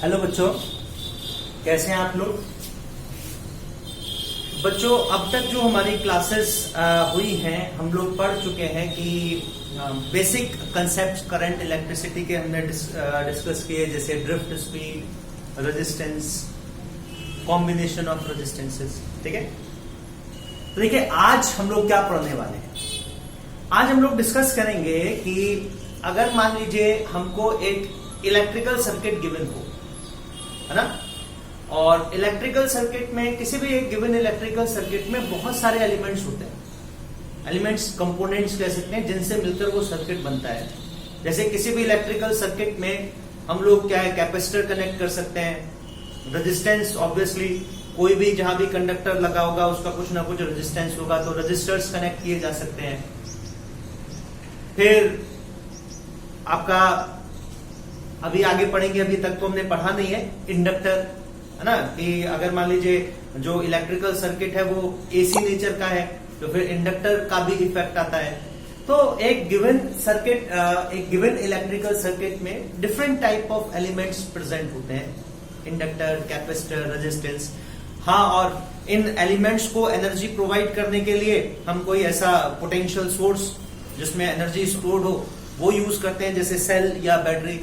Hello बच्चों, कैसे हैं आप लोग। बच्चों, अब तक जो हमारी क्लासेस हुई हैं, हम लोग पढ़ चुके हैं कि बेसिक कंसेप्ट करंट इलेक्ट्रिसिटी के हमने डिस्कस किए, जैसे drift speed, resistance, combination of resistances. ठीक है, तो देखिए आज हम लोग क्या पढ़ने वाले हैं। आज हम लोग डिस्कस करेंगे कि अगर मान लीजिए हमको एक इलेक्ट्रिकल सर्किट गिवन हो, है ना, और इलेक्ट्रिकल सर्किट में किसी भी एक गिवन इलेक्ट्रिकल सर्किट में बहुत सारे एलिमेंट्स होते हैं, एलिमेंट्स कंपोनेंट्स कह सकते हैं, जिनसे मिलकर वो सर्किट बनता है। जैसे किसी भी इलेक्ट्रिकल सर्किट में हम लोग क्या है, कैपेसिटर कनेक्ट कर सकते हैं, रेजिस्टेंस, ऑब्वियसली कोई भी जहां भी कंडक्टर लगा होगा उसका कुछ ना कुछ रेजिस्टेंस होगा, तो रेजिस्टर्स कनेक्ट किए जा सकते हैं। फिर आपका अभी आगे पढ़ेंगे, अभी तक तो हमने पढ़ा नहीं है, इंडक्टर, है ना, कि अगर मान लीजिए जो इलेक्ट्रिकल सर्किट है वो एसी नेचर का है, तो फिर इंडक्टर का भी इफेक्ट आता है। तो एक गिवन सर्किट, एक गिवन इलेक्ट्रिकल सर्किट में different type of elements present होते हैं, इंडक्टर, कैपेसिटर, रेजिस्टेंस। हाँ, और इन एलिमेंट्स को एनर्जी प्रोवाइड करने के लिए हम कोई ऐसा पोटेंशियल सोर्स जिसमें एनर्जी स्टोर्ड हो वो यूज करते हैं, जैसे सेल या बैटरी।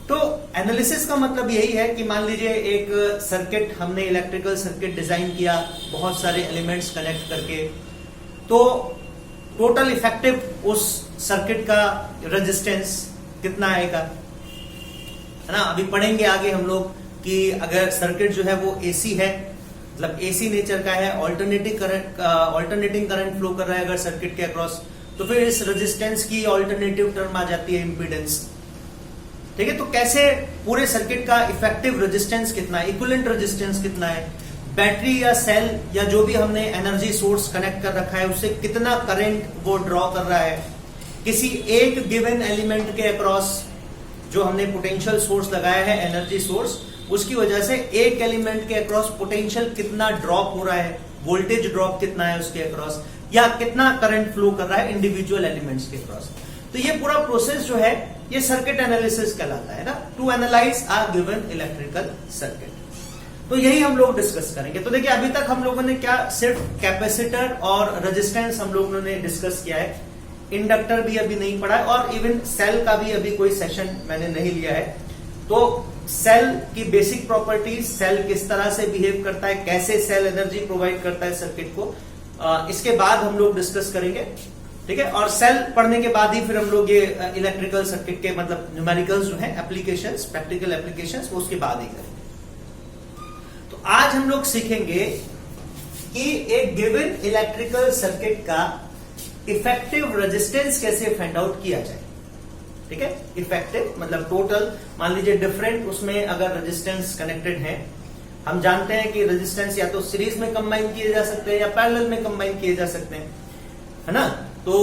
तो एनालिसिस का मतलब यही है कि मान लीजिए एक सर्किट, हमने इलेक्ट्रिकल सर्किट डिजाइन किया बहुत सारे एलिमेंट्स कनेक्ट करके, तो टोटल इफेक्टिव उस सर्किट का रेजिस्टेंस कितना आएगा, है ना। अभी पढ़ेंगे आगे हम लोग कि अगर सर्किट जो है वो एसी है, मतलब एसी नेचर का है, ऑल्टरनेटिंग करंट फ्लो कर रहा है अगर सर्किट के अक्रॉस, तो फिर इस रेजिस्टेंस की ऑल्टरनेटिव टर्म आ जाती है इम्पीडेंस। ठीक है, तो कैसे पूरे सर्किट का इफेक्टिव रेजिस्टेंस कितना है, इक्विवेलेंट रेजिस्टेंस कितना है, बैटरी या सेल या जो भी हमने एनर्जी सोर्स कनेक्ट कर रखा है उससे कितना करंट वो ड्रॉ कर रहा है, किसी एक गिवन एलिमेंट के अक्रॉस जो हमने पोटेंशियल सोर्स लगाया है, एनर्जी सोर्स, उसकी वजह से एक एलिमेंट के अक्रॉस पोटेंशियल कितना ड्रॉप हो रहा है, वोल्टेज ड्रॉप कितना है उसके अक्रॉस, या कितना करंट फ्लो कर रहा है इंडिविजुअल एलिमेंट्स के अक्रॉस। तो ये पूरा प्रोसेस जो है ये सर्किट एनालिसिस कहलाता है ना, to analyse a given electrical circuit. तो यही हम लोग डिस्कस करेंगे। तो देखिए अभी तक हम लोगों ने क्या, सिर्फ कैपेसिटर और रेजिस्टेंस हम लोगों ने डिस्कस किया है, इंडक्टर भी अभी नहीं पढ़ा है, और इवन सेल का भी अभी कोई सेशन मैंने नहीं लिया है। तो सेल की बेसिक प्रॉपर्टीज, सेल किस तरह से बिहेव करता है, कैसे सेल एनर्जी प्रोवाइड करता है सर्किट को, इसके बाद हम लोग डिस्कस करेंगे। ठीक है, और सेल पढ़ने के बाद ही फिर हम लोग ये इलेक्ट्रिकल सर्किट के मतलब न्यूमेरिकल्स जो है, एप्लीकेशंस, प्रैक्टिकल एप्लीकेशंस, वो उसके बाद ही करेंगे। तो आज हम लोग सीखेंगे कि एक गिवन इलेक्ट्रिकल सर्किट का इफेक्टिव रेजिस्टेंस कैसे फाइंड आउट किया जाए। ठीक है, इफेक्टिव मतलब टोटल, मान लीजिए डिफरेंट उसमें अगर रेजिस्टेंस कनेक्टेड है, हम जानते हैं कि रेजिस्टेंस या तो सीरीज में कंबाइन किए जा सकते हैं या पैरेलल में कंबाइन किए जा सकते हैं, है ना। तो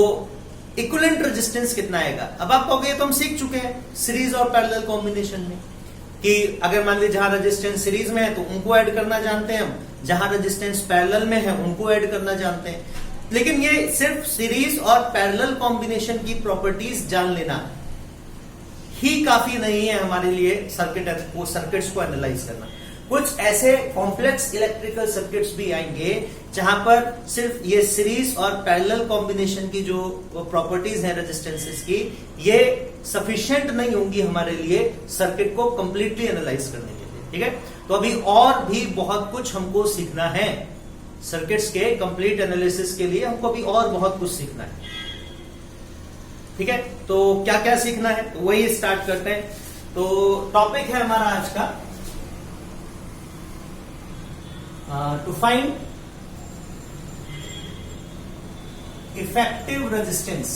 इक्विवेलेंट रेजिस्टेंस कितना आएगा, अब आप कहोगे तो हम सीख चुके हैं सीरीज और पैरेलल कॉम्बिनेशन में, कि अगर मान लीजिए जहां रेजिस्टेंस सीरीज में है तो उनको ऐड करना जानते हैं हम, जहां रेजिस्टेंस पैरेलल में है उनको ऐड करना जानते हैं। लेकिन ये सिर्फ सीरीज और पैरेलल कॉम्बिनेशन की प्रॉपर्टीज जान लेना ही काफी नहीं है हमारे लिए सर्किट्स को एनालाइज करना। कुछ ऐसे कॉम्प्लेक्स इलेक्ट्रिकल सर्किट्स भी आएंगे जहां पर सिर्फ ये सीरीज और पैरेलल कॉम्बिनेशन की जो प्रॉपर्टीज हैं रेजिस्टेंसेस की, ये सफिशिएंट नहीं होंगी हमारे लिए सर्किट को कंप्लीटली एनालाइज करने के लिए। ठीक है, तो अभी और भी बहुत कुछ हमको सीखना है सर्किट्स के कंप्लीट एनालिसिस के लिए, हमको अभी और बहुत कुछ सीखना है। ठीक है, तो क्या क्या सीखना है, तो वही स्टार्ट करते हैं। तो टॉपिक है हमारा आज का to find effective resistance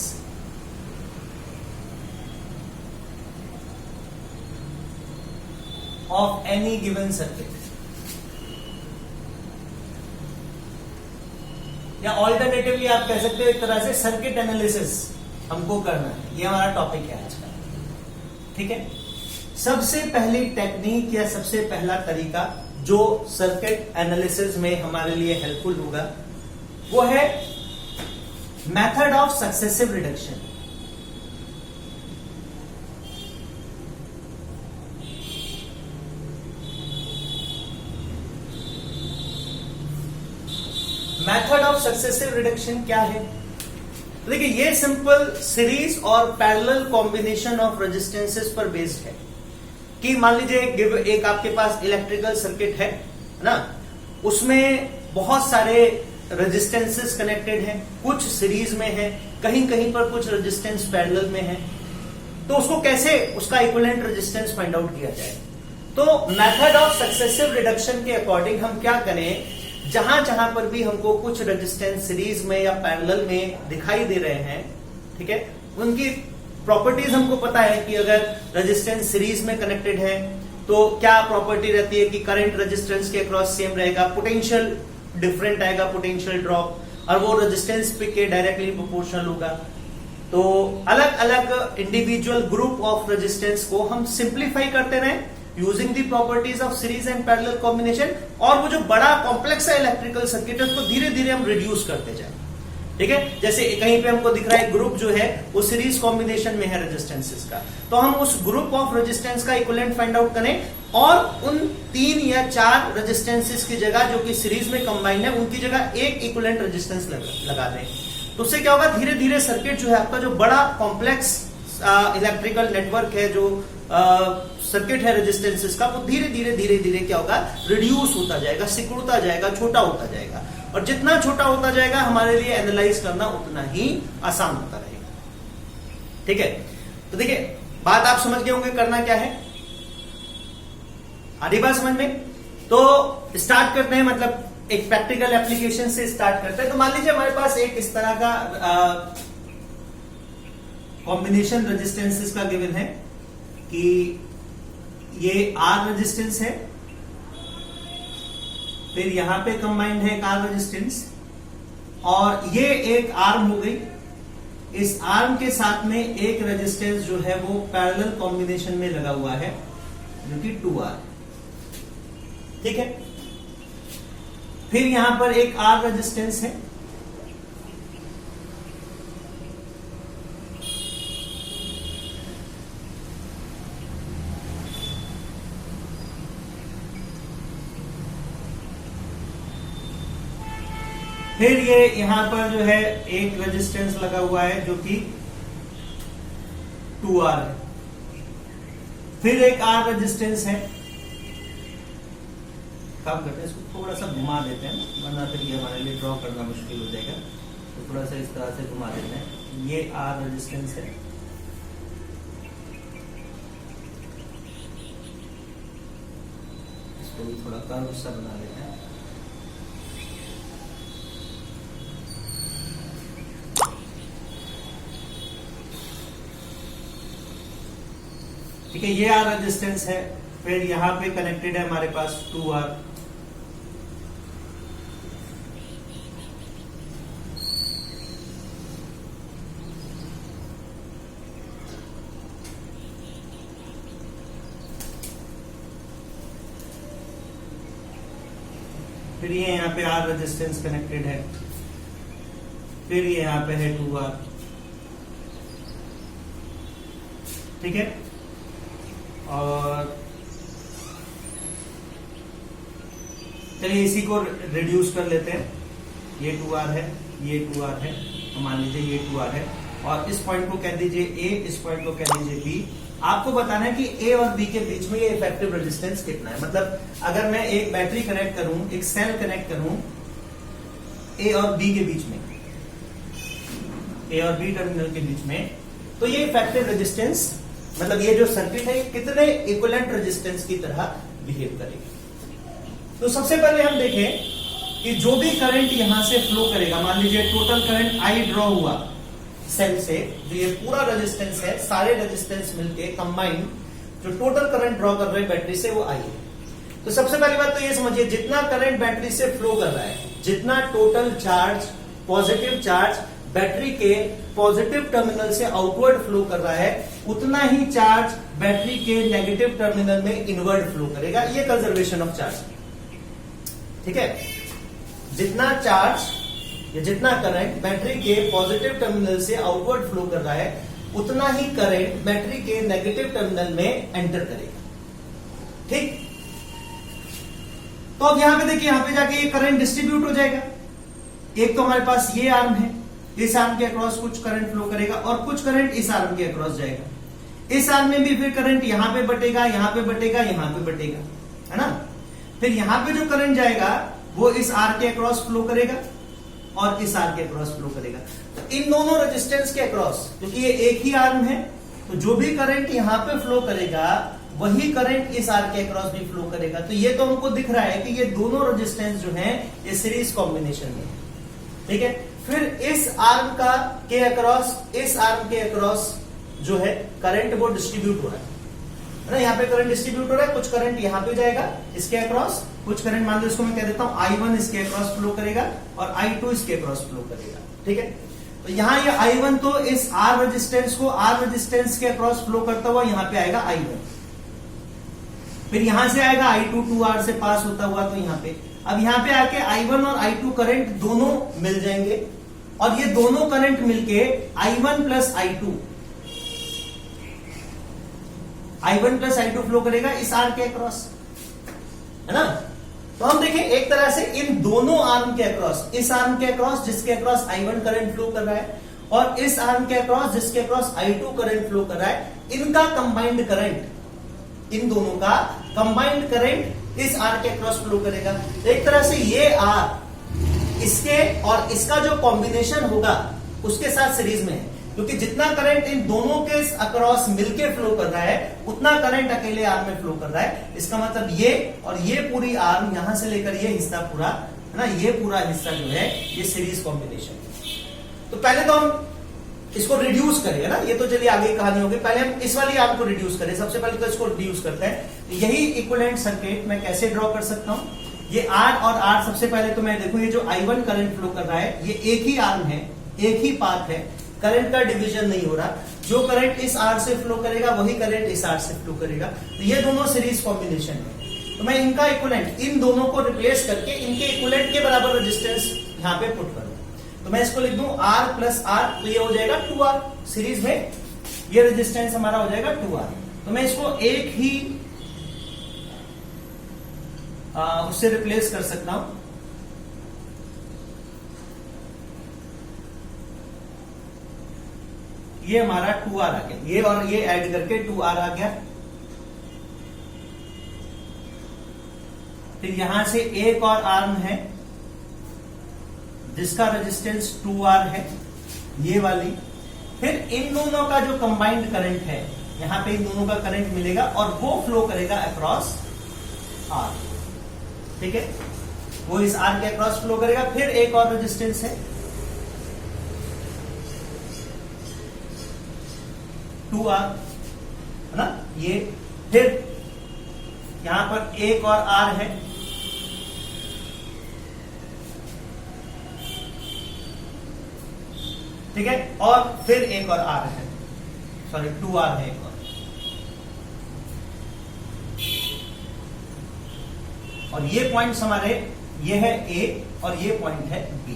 of any given circuit, या ऑल्टरनेटिवली आप कह सकते हो एक तरह से सर्किट एनालिसिस हमको करना है, ये हमारा टॉपिक है आज का। ठीक है, सबसे पहली टेक्निक या सबसे पहला तरीका जो सर्किट एनालिसिस में हमारे लिए हेल्पफुल होगा वो है method of successive reduction. Method of successive reduction क्या है? देखिए ये सिंपल सीरीज और पैरेलल कॉम्बिनेशन ऑफ रेजिस्टेंसेस पर बेस्ड है कि मान लीजिए एक आपके पास इलेक्ट्रिकल सर्किट है ना, उसमें बहुत सारे रेजिस्टेंसेस कनेक्टेड हैं, कुछ सीरीज में है, कहीं कहीं पर कुछ रेजिस्टेंस पैरेलल में है, तो उसको कैसे उसका इक्विवेलेंट रेजिस्टेंस फाइंड आउट किया जाए? तो मेथड ऑफ सक्सेसिव रिडक्शन के अकॉर्डिंग हम क्या करें, जहां जहां पर भी हमको कुछ रेजिस्टेंस सीरीज में या पैरेलल में दिखाई दे रहे हैं, ठीक है, उनकी प्रॉपर्टीज हमको पता है कि अगर रेजिस्टेंस सीरीज में कनेक्टेड है तो क्या प्रॉपर्टी रहती है कि करंट रेजिस्टेंस के अक्रॉस सेम रहेगा, पोटेंशियल डिफरेंट आएगा, पोटेंशियल ड्रॉप, और वो रेजिस्टेंस पे के डायरेक्टली प्रोपोर्शनल होगा। तो अलग अलग इंडिविजुअल ग्रुप ऑफ रेजिस्टेंस को हम सिंप्लीफाई करते रहे using the properties of series and parallel combination, और वो जो बड़ा कॉम्प्लेक्स है इलेक्ट्रिकल सर्किट है उसको धीरे धीरे हम रिड्यूस करते जाए। ठीक है, जैसे कहीं पे हमको दिख रहा है ग्रुप जो है वो सीरीज कॉम्बिनेशन में है रेजिस्टेंसेस का, तो हम उस ग्रुप ऑफ रेजिस्टेंस का इक्विवेलेंट फाइंड आउट करें और उन 3 या 4 रेजिस्टेंसेस की जगह जो कि सीरीज में कंबाइन है उनकी जगह एक इक्विवेलेंट रेजिस्टेंस लगा दें। तो उससे क्या होगा, धीरे धीरे सर्किट जो है आपका जो बड़ा कॉम्प्लेक्स इलेक्ट्रिकल नेटवर्क है, जो सर्किट है रेजिस्टेंसेस का, वो धीरे धीरे क्या होगा, रिड्यूस होता जाएगा, सिकुड़ता जाएगा, छोटा होता जाएगा, और जितना छोटा होता जाएगा हमारे लिए एनालाइज करना उतना ही आसान होता रहेगा। ठीक है, तो देखिए बात आप समझ गए होंगे करना क्या है, आधी बात समझ में। तो स्टार्ट करते हैं, मतलब एक प्रैक्टिकल एप्लीकेशन से स्टार्ट करते हैं। तो मान लीजिए हमारे पास एक इस तरह का कॉम्बिनेशन रेजिस्टेंसेस का गिवन है कि ये R रेजिस्टेंस है, फिर यहां पे कंबाइंड है एक R रेजिस्टेंस, और ये एक आर्म हो गई, इस आर्म के साथ में एक रेजिस्टेंस जो है वो पैरेलल कॉम्बिनेशन में लगा हुआ है जो कि 2R। ठीक है, फिर यहां पर एक R रेजिस्टेंस है, फिर ये यहां पर जो है एक रेजिस्टेंस लगा हुआ है जो कि 2R है, फिर एक R रेजिस्टेंस है। काम करते हैं, इसको थोड़ा सा घुमा देते हैं वरना फिर ये हमारे लिए ड्रॉ करना मुश्किल हो जाएगा, तो थोड़ा सा इस तरह से घुमा देते हैं। ये R रेजिस्टेंस है, इसको भी थोड़ा कर्व सा बना देते हैं। ठीक है, ये R रेजिस्टेंस है, फिर यहां पे कनेक्टेड है हमारे पास 2R, फिर ये यहां पे R रेजिस्टेंस कनेक्टेड है, फिर ये यहां पे है 2R। ठीक है, और चलिए इसी को रिड्यूस कर लेते हैं। ये 2R है, ये 2R है, तो मान लीजिए ये 2R है, और इस पॉइंट को कह दीजिए A, इस पॉइंट को कह दीजिए B। आपको बताना है कि A और B के बीच में ये इफेक्टिव रेजिस्टेंस कितना है। मतलब अगर मैं एक बैटरी कनेक्ट करूं, एक सेल कनेक्ट करूं A और B के बीच में, A और B टर्मिनल के बीच में, तो ये इफेक्टिव रेजिस्टेंस, मतलब ये जो सर्किट है कितने इक्विवेलेंट रेजिस्टेंस की तरह बिहेव करेगी। तो सबसे पहले हम देखें कि जो भी करंट यहां से फ्लो करेगा, मान लीजिए टोटल करंट I ड्रॉ हुआ सेल से, जो ये पूरा रेजिस्टेंस है, सारे रेजिस्टेंस मिलके कंबाइन जो टोटल करंट ड्रॉ कर रहे हैं बैटरी से, वो I है। तो सबसे पहली बात तो ये समझिए, जितना करंट बैटरी से फ्लो कर रहा है, जितना total charge, positive charge battery के पॉजिटिव टर्मिनल से आउटवर्ड फ्लो कर रहा है, उतना ही चार्ज बैटरी के नेगेटिव टर्मिनल में इनवर्ड फ्लो करेगा। ये कंजर्वेशन ऑफ चार्ज। ठीक है, जितना चार्ज या जितना करंट बैटरी के पॉजिटिव टर्मिनल से आउटवर्ड फ्लो कर रहा है, उतना ही करंट बैटरी के नेगेटिव टर्मिनल में एंटर करेगा। ठीक, तो अब यहां पे देखिए, यहां पे जाके ये करंट डिस्ट्रीब्यूट हो जाएगा। एक तो हमारे पास ये आर्म है, इस आर्म के अक्रॉस कुछ करंट फ्लो करेगा और कुछ करंट इस आर्म के अक्रॉस जाएगा। इस आर्म में भी फिर करंट यहां पे बटेगा, यहां पे बटेगा, यहां पे बटेगा, है ना। फिर यहां पे जो करंट जाएगा वो इस आर के अक्रॉस फ्लो करेगा और इस आर के अक्रॉस फ्लो करेगा। तो इन दोनों रेजिस्टेंस के अक्रॉस, क्योंकि ये एक ही आर्म है, तो जो भी करंट यहां पे फ्लो करेगा वही करंट इस आर के अक्रॉस भी फ्लो करेगा। तो ये तो हमको दिख रहा है कि ये दोनों रेजिस्टेंस जो है ये सीरीज कॉम्बिनेशन में है, ठीक है। फिर इस आर्म का के अक्रॉस, इस आर्म के अक्रॉस जो है करंट वो डिस्ट्रीब्यूट हो रहा है ना। यहाँ पे करंट डिस्ट्रीब्यूट हो रहा है, कुछ करंट यहाँ पे जाएगा इसके अक्रॉस, कुछ करंट मान लो इसको मैं कह देता हूं I1 इसके अक्रॉस फ्लो करेगा और I2 इसके अक्रॉस फ्लो करेगा, ठीक है। तो यहाँ ये I1 तो इस R रेजिस्टेंस को R रेजिस्टेंस के अक्रॉस फ्लो करता हुआ यहाँ पे आएगा I1। फिर यहां से आएगा I2 2R से पास होता हुआ, तो यहाँ पे अब यहाँ पे आके I1 और I2 करंट दोनों मिल जाएंगे और ये दोनों करंट मिलके I1 प्लस I2 फ्लो करेगा इस आर के अक्रॉस, है ना। तो हम देखें एक तरह से इन दोनों आर्म के अक्रॉस, इस आर्म के अक्रॉस जिसके अक्रॉस I1 करंट फ्लो कर रहा है और इस आर्म के अक्रॉस जिसके अक्रॉस I2 करंट फ्लो कर रहा है, इनका कंबाइंड करंट, इन दोनों का कंबाइंड करंट इस आर के अक्रॉस फ्लो करेगा। तो एक तरह से ये आर इसके और इसका जो कॉम्बिनेशन होगा उसके साथ सीरीज में है, क्योंकि जितना करंट इन दोनों के अक्रॉस मिलके फ्लो कर रहा है उतना करंट अकेले आर्म में फ्लो कर रहा है। इसका मतलब ये और ये पूरी आर्म यहां से लेकर ये हिस्सा पूरा, है ना, ये पूरा हिस्सा जो है ये सीरीज कॉम्बिनेशन है। तो पहले तो हम इसको रिड्यूस करेंगे ना, ये तो चलिए आगे कहानी होगी। पहले हम इस वाली आर्म को रिड्यूस करें। सबसे पहले तो इसको रिड्यूस करते हैं। यही इक्विवेलेंट सर्किट मैं कैसे ड्रॉ कर सकता हूं, ये R और R, सबसे पहले तो मैं देखूं ये जो I1 करंट फ्लो कर रहा है ये एक ही आर्म है, एक ही पाथ है, करंट का डिवीजन नहीं हो रहा। जो करंट इस R से फ्लो करेगा वही करंट इस R से फ्लो करेगा। तो ये दोनों सीरीज कॉम्बिनेशन है। तो मैं इनका इक्विवेलेंट, इन दोनों को रिप्लेस करके इनके इक्विवेलेंट के बराबर रेजिस्टेंस यहां पे पुट करूं। तो मैं इसको लिख दूं R प्लस R, तो ये हो जाएगा 2R। सीरीज में ये रेजिस्टेंस हमारा हो जाएगा 2R। तो मैं इसको एक ही उससे रिप्लेस कर सकता हूं। ये हमारा 2R आ गया, ये और ये ऐड करके 2R आ गया। फिर यहां से एक और आर्म है जिसका रेजिस्टेंस 2R है, ये वाली। फिर इन दोनों का जो कंबाइंड करंट है, यहां पे इन दोनों का करंट मिलेगा और वो फ्लो करेगा अक्रॉस R, ठीक है। वो इस R के अक्रॉस फ्लो करेगा। फिर एक और रेजिस्टेंस है 2R, है ना, ये। फिर यहां पर एक और R है, ठीक है। और फिर एक और R है, सॉरी 2R है एक और ये पॉइंट्स हमारे, ये है A और ये पॉइंट है B।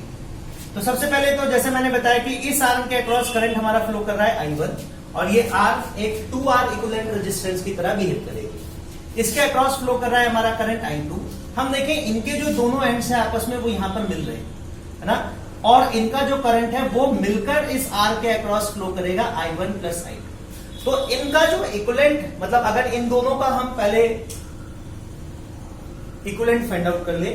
तो सबसे पहले तो जैसे मैंने बताया कि इस आर्म के अक्रॉस करंट हमारा फ्लो कर रहा है I1 और ये R एक 2R इक्विवेलेंट रेजिस्टेंस की तरह बिहेव करेगी। इसके अक्रॉस फ्लो कर रहा है हमारा करंट I2। हम देखें इनके जो दोनों एंड्स हैं आपस में वो यहां पर मिल रहे हैं, है ना, और इनका जो करंट है वो मिलकर इस R के अक्रॉस फ्लो करेगा I1 प्लस I2। तो इनका जो इक्विवेलेंट, मतलब अगर इन दोनों का हम पहले इक्विवेलेंट फाइंड आउट कर ले,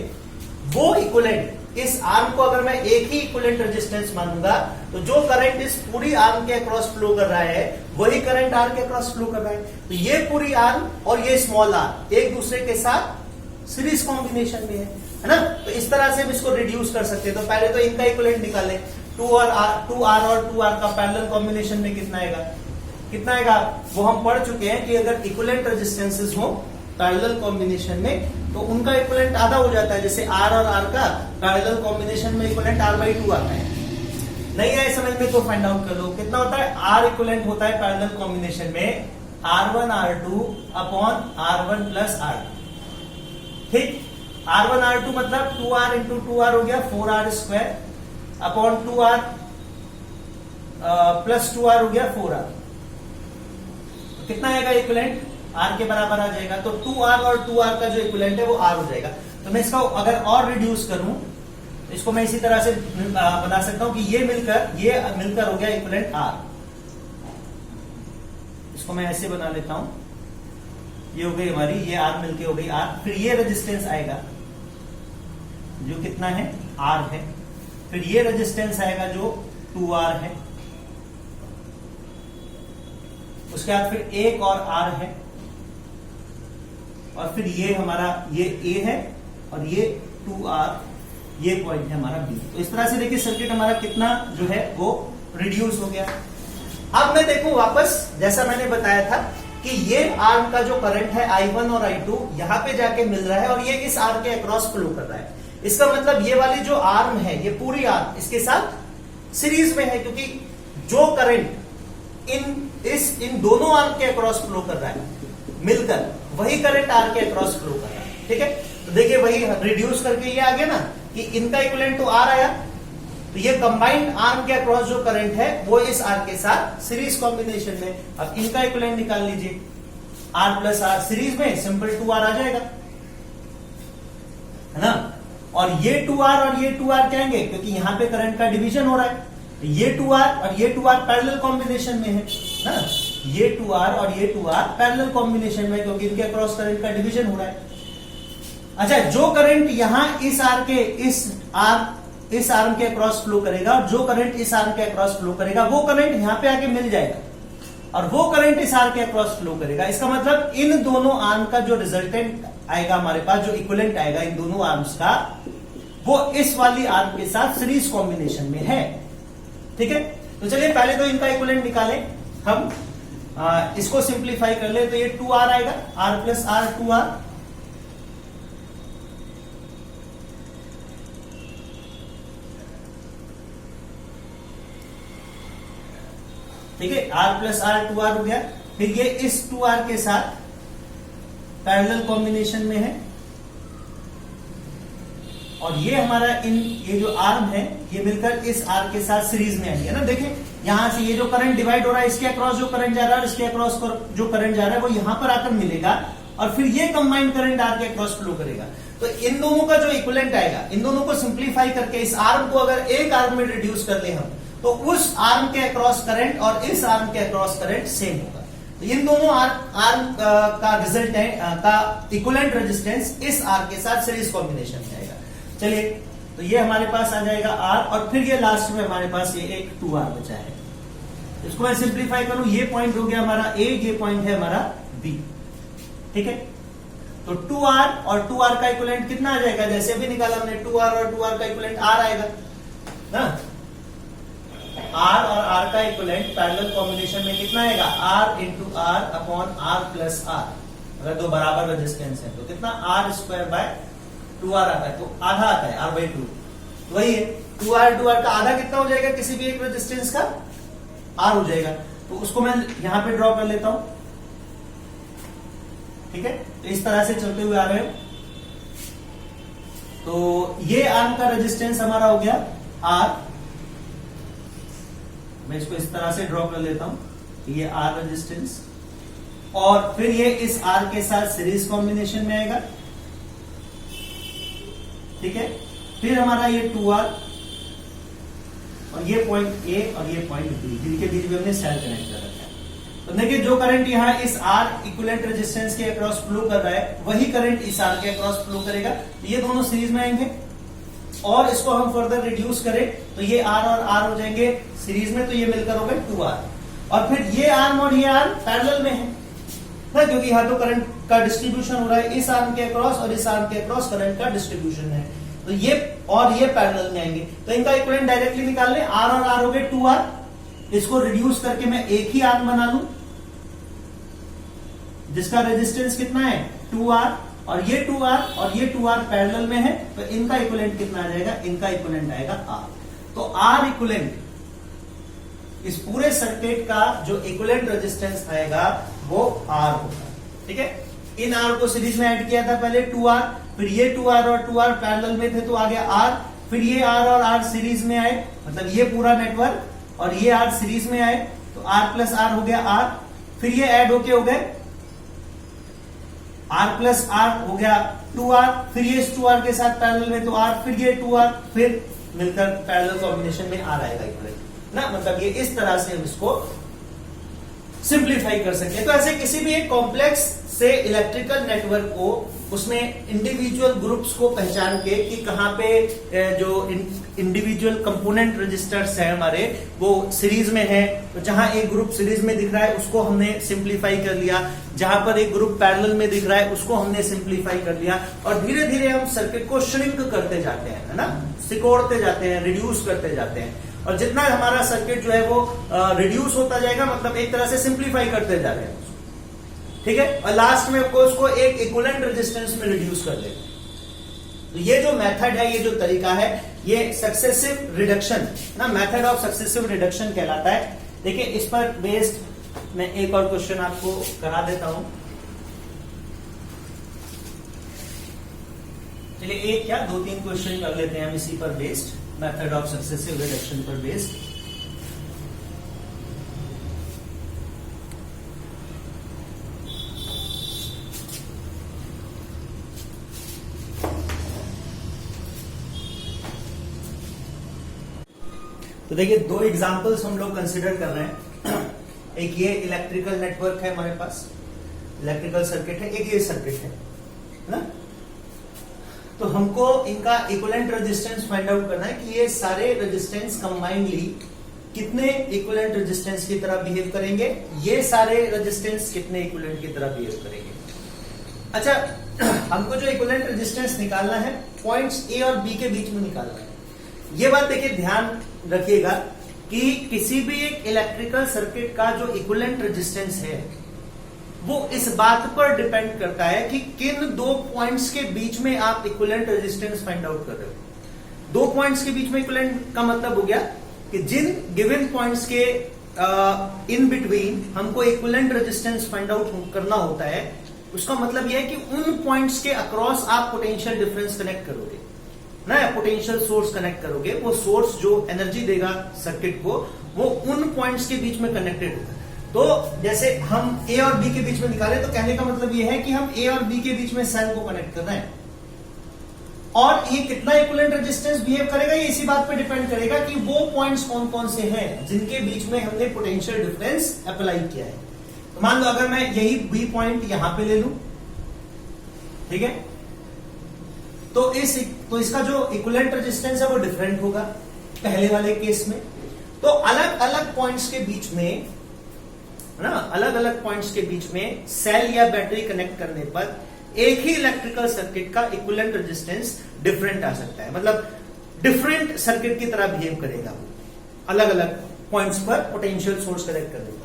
वो इक्विवेलेंट, इस आर्म को अगर मैं एक ही इक्विवेलेंट रेजिस्टेंस मानूंगा तो जो करंट इस पूरी आर्म के अक्रॉस फ्लो कर रहा है वही करंट R के अक्रॉस फ्लो कर रहा है। तो ये पूरी आर्म और ये स्मॉल r एक दूसरे के साथ सीरीज कॉम्बिनेशन में है ना। तो इस तरह से हम इसको रिड्यूस कर सकते हैं। तो पहले तो इनका इक्विवेलेंट निकालें, 2R और 2R का पैरेलल कॉम्बिनेशन में कितना आएगा वो हम पढ़ चुके हैं कि अगर इक्विवेलेंट रेजिस्टेंसेस हो पैरेलल कॉम्बिनेशन में तो उनका इक्विवेलेंट आधा हो जाता है। जैसे R और R का पैरेलल कॉम्बिनेशन में इक्विवेलेंट R/2 आता है। नहीं है समझ में तो फाइंड आउट कर लो कितना होता है। R इक्विवेलेंट होता है पैरेलल कॉम्बिनेशन में R1 R2 upon R1 plus R, ठीक। R1 R2 मतलब 2R इंटू 2R हो गया 4R square upon 2R plus 2R हो गया 4R। कितना आएगा इक्विवेलेंट, R के बराबर आ जाएगा। तो 2R और 2R का जो इक्विवेलेंट है वो R हो जाएगा। तो मैं इसका अगर और रिड्यूस करूं, इसको मैं इसी तरह से बना सकता हूं कि ये मिलकर हो गया इक्विवेलेंट आर। इसको मैं ऐसे बना लेता हूं, ये हो गई हमारी, ये आर मिलके हो गई आर। फिर ये रेजिस्टेंस आएगा जो कितना है, आर है। फिर ये रेजिस्टेंस आएगा जो 2R है। उसके बाद फिर एक और R है, और फिर ये हमारा ये A है, और ये 2R, ये पॉइंट है हमारा B। तो इस तरह से देखिए सर्किट हमारा कितना जो है वो रिड्यूस हो गया। अब मैं देखूं वापस, जैसा मैंने बताया था कि ये आर्म का जो करंट है I1 और I2 यहां पे जाके मिल रहा है, और ये इस आर के अक्रॉस फ्लो कर रहा है। इसका मतलब ये वाली जो आर्म है, ये पूरी आर्म इसके साथ सीरीज में है, क्योंकि जो करंट इन दोनों आर्म के अक्रॉस फ्लो कर रहा है मिलकर, वही करंट आर के अक्रॉस फ्लो कर रहा है। ठीक है, तो देखिए वही रिड्यूस करके ये आ गया ना कि इनका इक्विवेलेंट तो आर आया, तो ये कंबाइंड आर्म के अक्रॉस जो करंट है वो इस आर के साथ सीरीज कॉम्बिनेशन में। अब इनका इक्विवेलेंट निकाल लीजिए, आर प्लस आर सीरीज में सिंपल 2R आ जाएगा, है ना। और ये 2R और ये 2R क्या आएंगे, क्योंकि यहां पे करंट का डिवीजन हो रहा है, तो ये 2R और ये 2R पैरेलल कॉम्बिनेशन में है ना। ये 2R और ये 2R पैरेलल कॉम्बिनेशन में, क्योंकि इनके अक्रॉस करंट का डिवीजन हो रहा है। अच्छा, जो करंट यहां इस आर्म के अक्रॉस फ्लो करेगा, और जो करंट इस आर्म के अक्रॉस फ्लो करेगा, वो करंट यहां पे आके मिल जाएगा, और वो करंट इस आर्म के अक्रॉस फ्लो करेगा। इसका मतलब इन दोनों आर्म का जो रिजल्टेंट आएगा हमारे पास, जो इक्विवेलेंट आएगा इन दोनों आर्म्स का, वो इस वाली आर्म के साथ सीरीज कॉम्बिनेशन में है। ठीक है, तो चलिए पहले तो इनका इक्विवेलेंट निकालें हम। इसको सिंप्लीफाई कर ले तो ये 2R आएगा, R प्लस R 2R। ठीक है, R प्लस R 2R हो गया। फिर ये इस 2R के साथ पैरेलल कॉम्बिनेशन में है, और ये हमारा ये जो आर्म है ये मिलकर इस आर के साथ सीरीज में आएंगे ना। देखिए यहां से ये जो करंट डिवाइड हो रहा है, इसके अक्रॉस जो करंट जा रहा है और इसके अक्रॉस जो करंट जा रहा है वो यहां पर आकर मिलेगा, और फिर ये कंबाइंड करंट आर के अक्रॉस फ्लो करेगा। तो इन दोनों का जो इक्विवेलेंट आएगा, इन दोनों को सिंप्लीफाई करके इस आर्म को अगर एक आर्म में रिड्यूस कर ले हम, तो उस आर्म के अक्रॉस करंट और इस आर्म के अक्रॉस करंट सेम होगा। तो इन दोनों आर्म का रिजल्ट है का इक्विवेलेंट रेजिस्टेंस इस आर के साथ सीरीज कॉम्बिनेशन में आएगा। चलिए, तो ये हमारे पास आ जाएगा R, और फिर ये लास्ट में हमारे पास ये एक 2R बचा है। इसको मैं सिंप्लीफाई करूं, ये पॉइंट हो गया हमारा A, ये पॉइंट है हमारा B। ठीक है, तो 2R और 2R का इक्विवेलेंट कितना आ जाएगा, जैसे भी निकाला हमने, 2R और 2R का इक्विवेलेंट R आएगा ना। R और R का इक्विवेलेंट पैरेलल कॉम्बिनेशन में कितना आएगा, R into R upon R plus R। अगर दो बराबर रेजिस्टेंस है तो कितना, R स्क्वायर बाय 2R आता है, तो आधा आता है, R/2। तो वही है 2R का आधा कितना हो जाएगा, किसी भी एक रेजिस्टेंस का R हो जाएगा। तो उसको मैं यहां पे ड्रॉ कर लेता हूं। ठीक है, तो इस तरह से चलते हुए आ रहे हो। तो ये आर्म का रेजिस्टेंस हमारा हो गया R। मैं इसको इस तरह से ड्रॉ कर लेता हूं, ये R रेजिस्टेंस, और फिर ये इस R के साथ सीरीज कॉम्बिनेशन में आएगा। ठीक है, फिर हमारा ये 2R, और ये पॉइंट A और ये पॉइंट B, जिनके बीच में हमने सेल कनेक्ट कर रखा है। तो देखिए जो करंट यहाँ इस R इक्विवेलेंट रेजिस्टेंस के अक्रॉस फ्लो कर रहा है, वही करंट इस R के अक्रॉस फ्लो करेगा। तो ये दोनों सीरीज में आएंगे, और इसको हम फर्दर रिड्यूस करें तो ये R और R हो जाएंगे सीरीज में, तो ये मिलकर हो गए 2R। और फिर ये आर्म और ये आर्म पैरेलल में है ना, क्योंकि यहाँ तो करंट का डिस्ट्रीब्यूशन हो रहा है, इस आर्म के अक्रॉस और इस आर्म के अक्रॉस करंट का डिस्ट्रीब्यूशन है, तो ये और ये पैरेलल में आएंगे। तो इनका इक्विवेलेंट डायरेक्टली निकाल लें, R और R हो गए 2R। इसको रिड्यूस करके मैं एक ही आर्म बना लूं जिसका रेजिस्टेंस कितना है 2R, और ये 2R और ये 2R पैरेलल में है, तो इनका इक्विवेलेंट कितना आ जाएगा, इनका इक्विवेलेंट आएगा R। तो R इक्विवेलेंट इस पूरे सर्किट का जो इक्विवेलेंट रेजिस्टेंस आएगा वो R होगा। ठीक है, इन R को सीरीज में ऐड किया था पहले 2R, फिर ये 2R और 2R पैरेलल में थे तो आ गया R, फिर ये R और R सीरीज में आए, मतलब ये पूरा नेटवर्क, और ये R सीरीज में आए, तो R प्लस R हो गया R, फिर ये ऐड होके हो गए आर प्लस आर हो गया 2R, फिर ये इस 2R के साथ पैरेलल में तो R, फिर ये 2R, फिर मिलकर पैरेलल कॉम्बिनेशन में R आएगा इक्वलेंट ना। मतलब ये इस तरह से हम इसको सिंप्लीफाई कर सकते हैं। तो ऐसे किसी भी एक कॉम्प्लेक्स से इलेक्ट्रिकल नेटवर्क को उसमें इंडिविजुअल ग्रुप्स को पहचान के कि कहां पे जो इंडिविजुअल कंपोनेंट रजिस्टर्स है हमारे वो सीरीज में है, तो जहां एक ग्रुप सीरीज में दिख रहा है उसको हमने सिंप्लीफाई कर लिया, जहां पर एक ग्रुप पैरेलल में दिख रहा है उसको हमने सिंप्लीफाई कर लिया, और धीरे धीरे हम सर्किट को श्रिंक करते जाते हैं, है ना, सिकोड़ते जाते हैं, रिड्यूस करते जाते हैं, और जितना हमारा सर्किट जो है वो रिड्यूस होता जाएगा, मतलब एक तरह से सिंप्लीफाई करते जा रहे हैं, ठीक है, और लास्ट में उसको एक इक्विवेलेंट रेजिस्टेंस में रिड्यूस कर देंगे। तो ये जो मेथड है, ये जो तरीका है, ये सक्सेसिव रिडक्शन ना, मेथड ऑफ सक्सेसिव रिडक्शन कहलाता है। देखिए इस पर बेस्ड मैं एक और क्वेश्चन आपको करा देता हूं। चलिए एक क्या 2-3 क्वेश्चन कर लेते हैं हम इसी पर based, method of successive reduction पर बेस्ड। तो देखिए 2 एग्जांपल्स हम लोग कंसिडर कर रहे हैं। एक ये इलेक्ट्रिकल नेटवर्क है हमारे पास, इलेक्ट्रिकल सर्किट है, एक ये सर्किट है ना। तो हमको इनका इक्विवेलेंट रेजिस्टेंस फाइंड आउट करना है कि ये सारे रेजिस्टेंस कंबाइंडली कितने इक्विवेलेंट रेजिस्टेंस की तरह बिहेव करेंगे, ये सारे रेजिस्टेंस कितने इक्विवेलेंट की तरह बिहेव करेंगे। अच्छा, हमको जो इक्विवेलेंट रेजिस्टेंस निकालना है पॉइंट्स ए और बी के बीच में निकालना है। ये बात देखिए ध्यान रखिएगा कि किसी भी एक इलेक्ट्रिकल सर्किट का जो इक्विवेलेंट रेजिस्टेंस है वो इस बात पर डिपेंड करता है कि किन 2 पॉइंट्स के बीच में आप इक्विवेलेंट रेजिस्टेंस फाइंड आउट कर रहे हो। 2 पॉइंट्स के बीच में इक्विवेलेंट का मतलब हो गया कि जिन गिवन पॉइंट्स के इन बिटवीन हमको इक्विवेलेंट रेजिस्टेंस फाइंड आउट करना होता है, उसका मतलब यह है कि उन पॉइंट्स के अक्रॉस आप पोटेंशियल डिफरेंस कनेक्ट करोगे ना, पोटेंशियल सोर्स कनेक्ट करोगे, वो सोर्स जो एनर्जी देगा सर्किट को वो उन पॉइंट्स के बीच में कनेक्टेड होगा। तो जैसे हम ए और बी के बीच में निकाले, तो कहने का मतलब ये है कि हम ए और बी के बीच में सेल को कनेक्ट कर रहे हैं, और ये कितना इक्विवेलेंट रेजिस्टेंस बिहेव करेगा ये इसी बात पे डिपेंड करेगा कि वो पॉइंट्स कौन कौन से हैं जिनके बीच में हमने पोटेंशियल डिफरेंस अप्लाई किया है। तो मान लो अगर मैं यही बी पॉइंट यहां पे ले लूं, ठीक है, तो इसका जो इक्विवेलेंट रेजिस्टेंस है वो डिफरेंट होगा पहले वाले केस में। तो अलग अलग पॉइंट्स के बीच में ना, अलग अलग पॉइंट्स के बीच में सेल या बैटरी कनेक्ट करने पर एक ही इलेक्ट्रिकल सर्किट का इक्विवेलेंट रेजिस्टेंस डिफरेंट आ सकता है, मतलब डिफरेंट सर्किट की तरह बिहेव करेगा वो अलग अलग पॉइंट्स पर पोटेंशियल सोर्स कनेक्ट करने पर।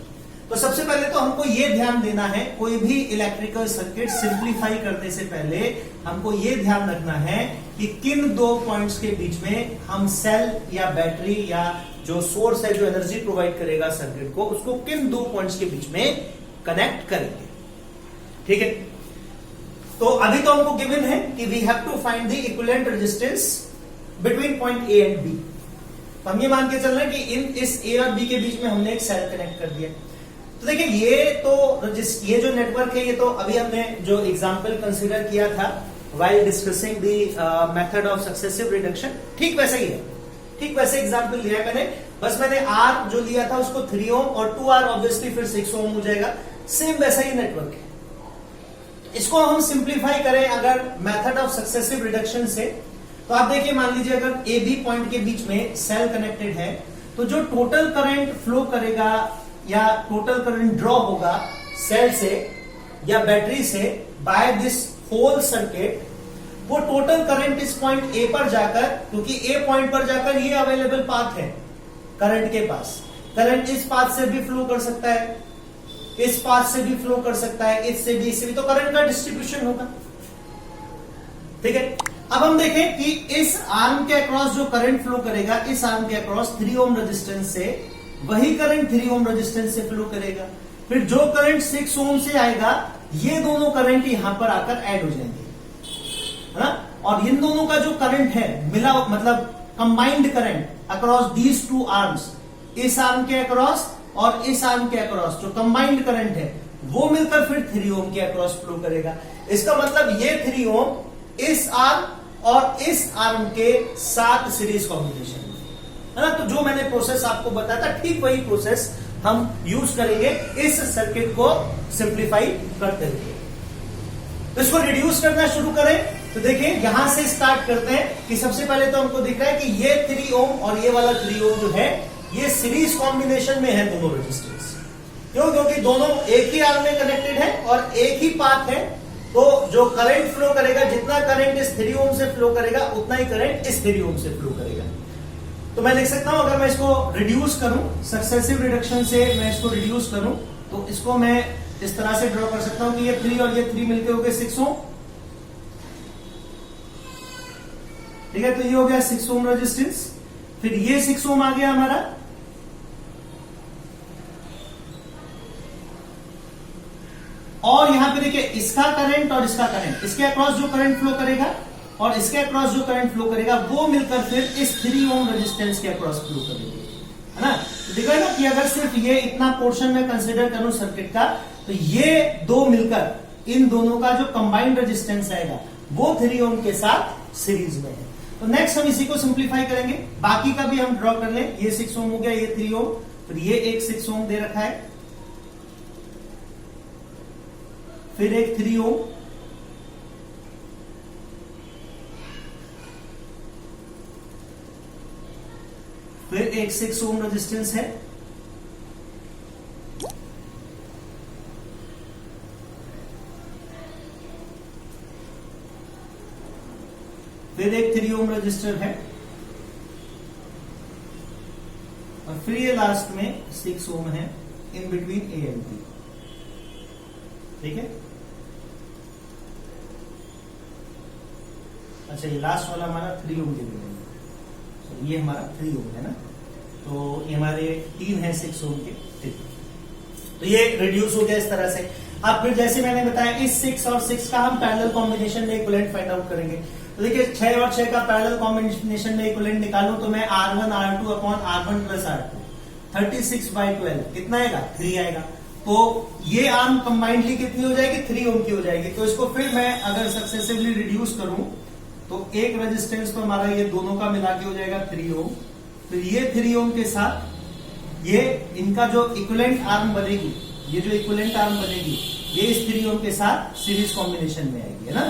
तो सबसे पहले तो हमको ये ध्यान देना है, कोई भी इलेक्ट्रिकल सर्किट सिंप्लीफाई करने से पहले हमको ये ध्यान रखना है कि किन 2 पॉइंट्स के बीच में हम सेल या बैटरी या जो सोर्स है जो एनर्जी प्रोवाइड करेगा सर्किट को, उसको किन 2 पॉइंट्स के बीच में कनेक्ट करेंगे, ठीक है। तो अभी तो हमको गिवन है कि we have to find the equivalent resistance between point A and B. तो हम ये मान के चल रहे हैं कि इस ए और बी के बीच में हमने एक सेल कनेक्ट कर दिया। तो देखिए ये जो नेटवर्क है, ये तो अभी हमने जो एग्जांपल कंसीडर किया था while discussing the method of successive reduction, ठीक वैसा ही है, ठीक वैसे एग्जांपल लिया मैंने, बस मैंने आर जो लिया था उसको 3 ओम और 2R ऑब्वियसली फिर 6 ओम हो जाएगा, सेम वैसा ही नेटवर्क है। इसको हम सिंप्लीफाई करें अगर मेथड ऑफ सक्सेसिव रिडक्शन से, तो आप देखिए मान लीजिए अगर ए बी पॉइंट के बीच में सेल कनेक्टेड है, तो जो टोटल करंट फ्लो करेगा या टोटल करंट ड्रॉ होगा सेल से या बैटरी से बाय दिस होल सर्किट, वो टोटल करंट इस पॉइंट ए पर जाकर, क्योंकि ए पॉइंट पर जाकर ये अवेलेबल पाथ है करंट के पास, करंट इस पाथ से भी फ्लो कर सकता है, इस पाथ से भी फ्लो कर सकता है, इससे भी, इससे भी, तो करंट का डिस्ट्रीब्यूशन होगा, ठीक है। अब हम देखें कि इस आर्म के अक्रॉस जो करंट फ्लो करेगा, इस आर्म के अक्रॉस 3 ओम रेजिस्टेंस से वही करंट 3 ओम रेजिस्टेंस से फ्लो करेगा, फिर जो करंट 6 ओम से आएगा ये दोनों करंट यहां पर आकर ऐड हो जाएंगे, है ना, और इन दोनों का जो करंट है मिला, मतलब combined current across these 2 arms, इस आर्म के अक्रॉस और इस आर्म के अक्रॉस जो कंबाइंड करंट है वो मिलकर फिर 3 ओम के अक्रॉस फ्लो करेगा। इसका मतलब ये 3 ओम इस आर्म और इस आर्म के साथ सीरीज कॉम्बिनेशन है ना। तो जो मैंने प्रोसेस आपको बताया था ठीक वही प्रोसेस हम यूज करेंगे इस सर्किट को सिंप्लीफाई करते हुए। तो इसको रिड्यूस करना शुरू करें तो देखिए यहां से स्टार्ट करते हैं कि सबसे पहले तो हमको दिख रहा है कि ये 3 ओम और ये वाला 3 ओम जो है ये सीरीज कॉम्बिनेशन में है दोनों रेजिस्टेंस। क्यों? क्योंकि दोनों एक ही आर्म में कनेक्टेड है और एक ही पाथ है। तो जो करंट फ्लो करेगा, जितना करंट इस 3 ओम से फ्लो करेगा उतना ही करंट इस 3 ओम से फ्लो करेगा। तो मैं लिख सकता हूं, अगर मैं इसको रिड्यूस करूं, सक्सेसिव रिडक्शन से मैं इसको रिड्यूस करूं तो इसको मैं इस तरह से ड्रॉ कर सकता हूं कि ये 3 और ये 3 मिलके हो गए 6 ओम। ठीक है, तो ये हो गया 6 ओम रेजिस्टेंस। फिर ये 6 ओम आ गया हमारा, और यहां पे देखिए इसका करंट और इसका करंट, इसके अक्रॉस जो करंट फ्लो करेगा और इसके अक्रॉस जो करंट फ्लो करेगा वो मिलकर फिर इस 3 ओम रेजिस्टेंस के अक्रॉस फ्लो करेंगे, है ना। तो देखो ना कि अगर सिर्फ ये इतना पोर्शन में कंसीडर करूं सर्किट का, तो ये दो मिलकर इन दोनों का जो कंबाइंड रेजिस्टेंस आएगा वो 3 ओम के साथ सीरीज में है। तो नेक्स्ट हम इसी को सिंप्लीफाई करेंगे, बाकी का भी हम ड्रॉ कर लें। ये 6 ओम हो गया, ये 3 ओम, फिर ये एक 6 ओम दे रखा है, फिर एक 3 ओम, फिर एक 6 ओम रेजिस्टेंस है, फिर एक 3 ओम रजिस्टर है, और फिर ये लास्ट में 6 ओम है in between A and B. ठीक है, अच्छा ये लास्ट वाला हमारा 3 ओम के, तो ये हमारा 3 ओम है ना, तो ये हमारे 3 है 6 ओम के। ठीक, तो ये रिड्यूस हो गया इस तरह से। अब फिर जैसे मैंने बताया इस 6 और 6 का हम पैरेलल कॉम्बिनेशन में इक्विवेलेंट फाइंड आउट करेंगे। तो देखिए 6 और 6 का पैरेलल कॉम्बिनेशन में इक्विवेलेंट निकालूं तो मैं R1 R2 upon R1 plus R2 36/12 कितना आएगा? 3 आएगा। तो ये आर्म कंबाइंडली कितनी हो जाएगी? 3 ओम की हो जाएगी। तो इसको फिर मैं अगर सक्सेसिवली रिड्यूस करूं तो एक रेजिस्टेंस तो हमारा ये दोनों का मिला के हो जाएगा 3 ओम, फिर ये 3 ओम के साथ ये इनका जो इक्विवेलेंट आर्म बनेगी, ये जो इक्विवेलेंट आर्म बनेगी ये इस 3 ओम के साथ सीरीज कॉम्बिनेशन में आएगी, है ना।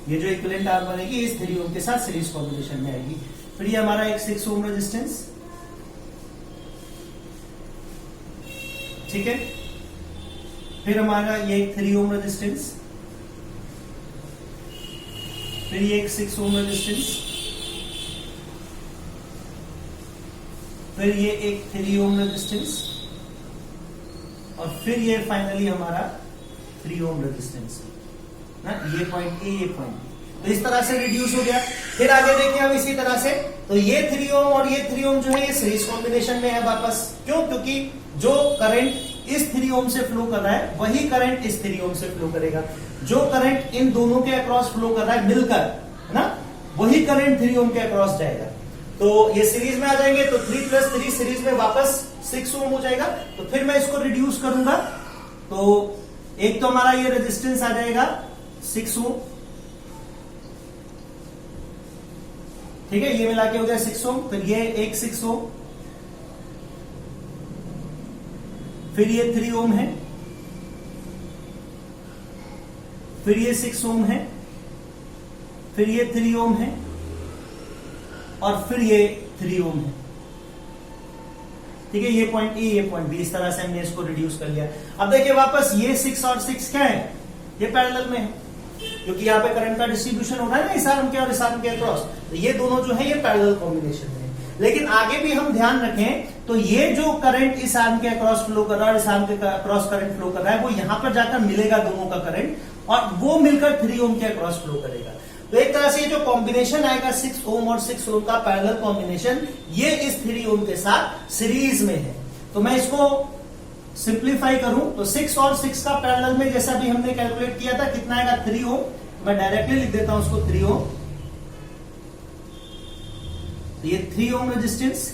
ये जो इक्विवेलेंट आर्म बनेगी इस 3 ओम के साथ सीरीज कॉम्बिनेशन में आएगी। फिर ये हमारा एक 6 ओम रेजिस्टेंस, ठीक है, फिर हमारा ये एक 3 ओम रेजिस्टेंस, फिर ये एक 6 ओम रेजिस्टेंस, फिर ये एक 3 ओम रेजिस्टेंस, और फिर ये फाइनली हमारा 3 ओम रेजिस्टेंस ना। ये पॉइंट ए, ये पॉइंट बी, तो इस तरह से रिड्यूस हो गया। फिर आगे देखिए हम इसी तरह से, तो ये 3 ओम और ये 3 ओम जो है ये सीरीज कॉम्बिनेशन में है वापस। क्यों? क्योंकि जो करंट इस 3 ओम से फ्लो कर रहा है वही करंट इस 3 ओम से फ्लो करेगा। जो करंट इन दोनों के अक्रॉस फ्लो कर रहा है मिलकर, है ना, वही करंट 3 ओम के अक्रॉस जाएगा। तो ये सीरीज में आ जाएंगे, तो 3 + 3 सीरीज में वापस 6 ओम हो जाएगा। तो फिर मैं इसको रिड्यूस करूंगा तो एक तो हमारा ये रेजिस्टेंस आ जाएगा 6 ओम, ठीक है, ये मिला के हो गया 6 ओम, फिर ये एक 6 ओम, फिर ये 3 ओम है, फिर ये 6 ओम है, फिर ये 3 ओम है, और फिर ये 3 ओम है। ठीक है, ये पॉइंट ए, ये पॉइंट बी, इस तरह से हमने इसको रिड्यूस कर लिया। अब देखिए वापस ये 6 और 6 क्या है? ये पैरेलल में है, क्योंकि यहाँ पे करंट का डिस्ट्रीब्यूशन हो रहा है ना इस आर्म के और इस आर्म के अक्रॉस। तो ये दोनों जो है ये पैरेलल कॉम्बिनेशन में है। लेकिन आगे भी हम ध्यान रखें तो ये जो करंट इस आर्म के अक्रॉस फ्लो कर रहा है और इस आर्म के अक्रॉस करंट फ्लो कर रहा है वो यहां पर जाकर मिलेगा दोनों का करंट, और वो मिलकर 3 ओम के अक्रॉस फ्लो करेगा। तो एक तरह से ये जो कॉम्बिनेशन आएगा 6 ओम और 6 ओम का पैरेलल कॉम्बिनेशन, ये इस 3 ओम के साथ सीरीज में है। तो मैं इसको सिंप्लीफाई करूं तो 6 और 6 का पैरेलल में जैसा भी हमने कैलकुलेट किया था कितना आएगा? 3 ओम। मैं डायरेक्टली लिख देता हूं उसको 3 ओम। तो ये 3 ओम रेजिस्टेंस,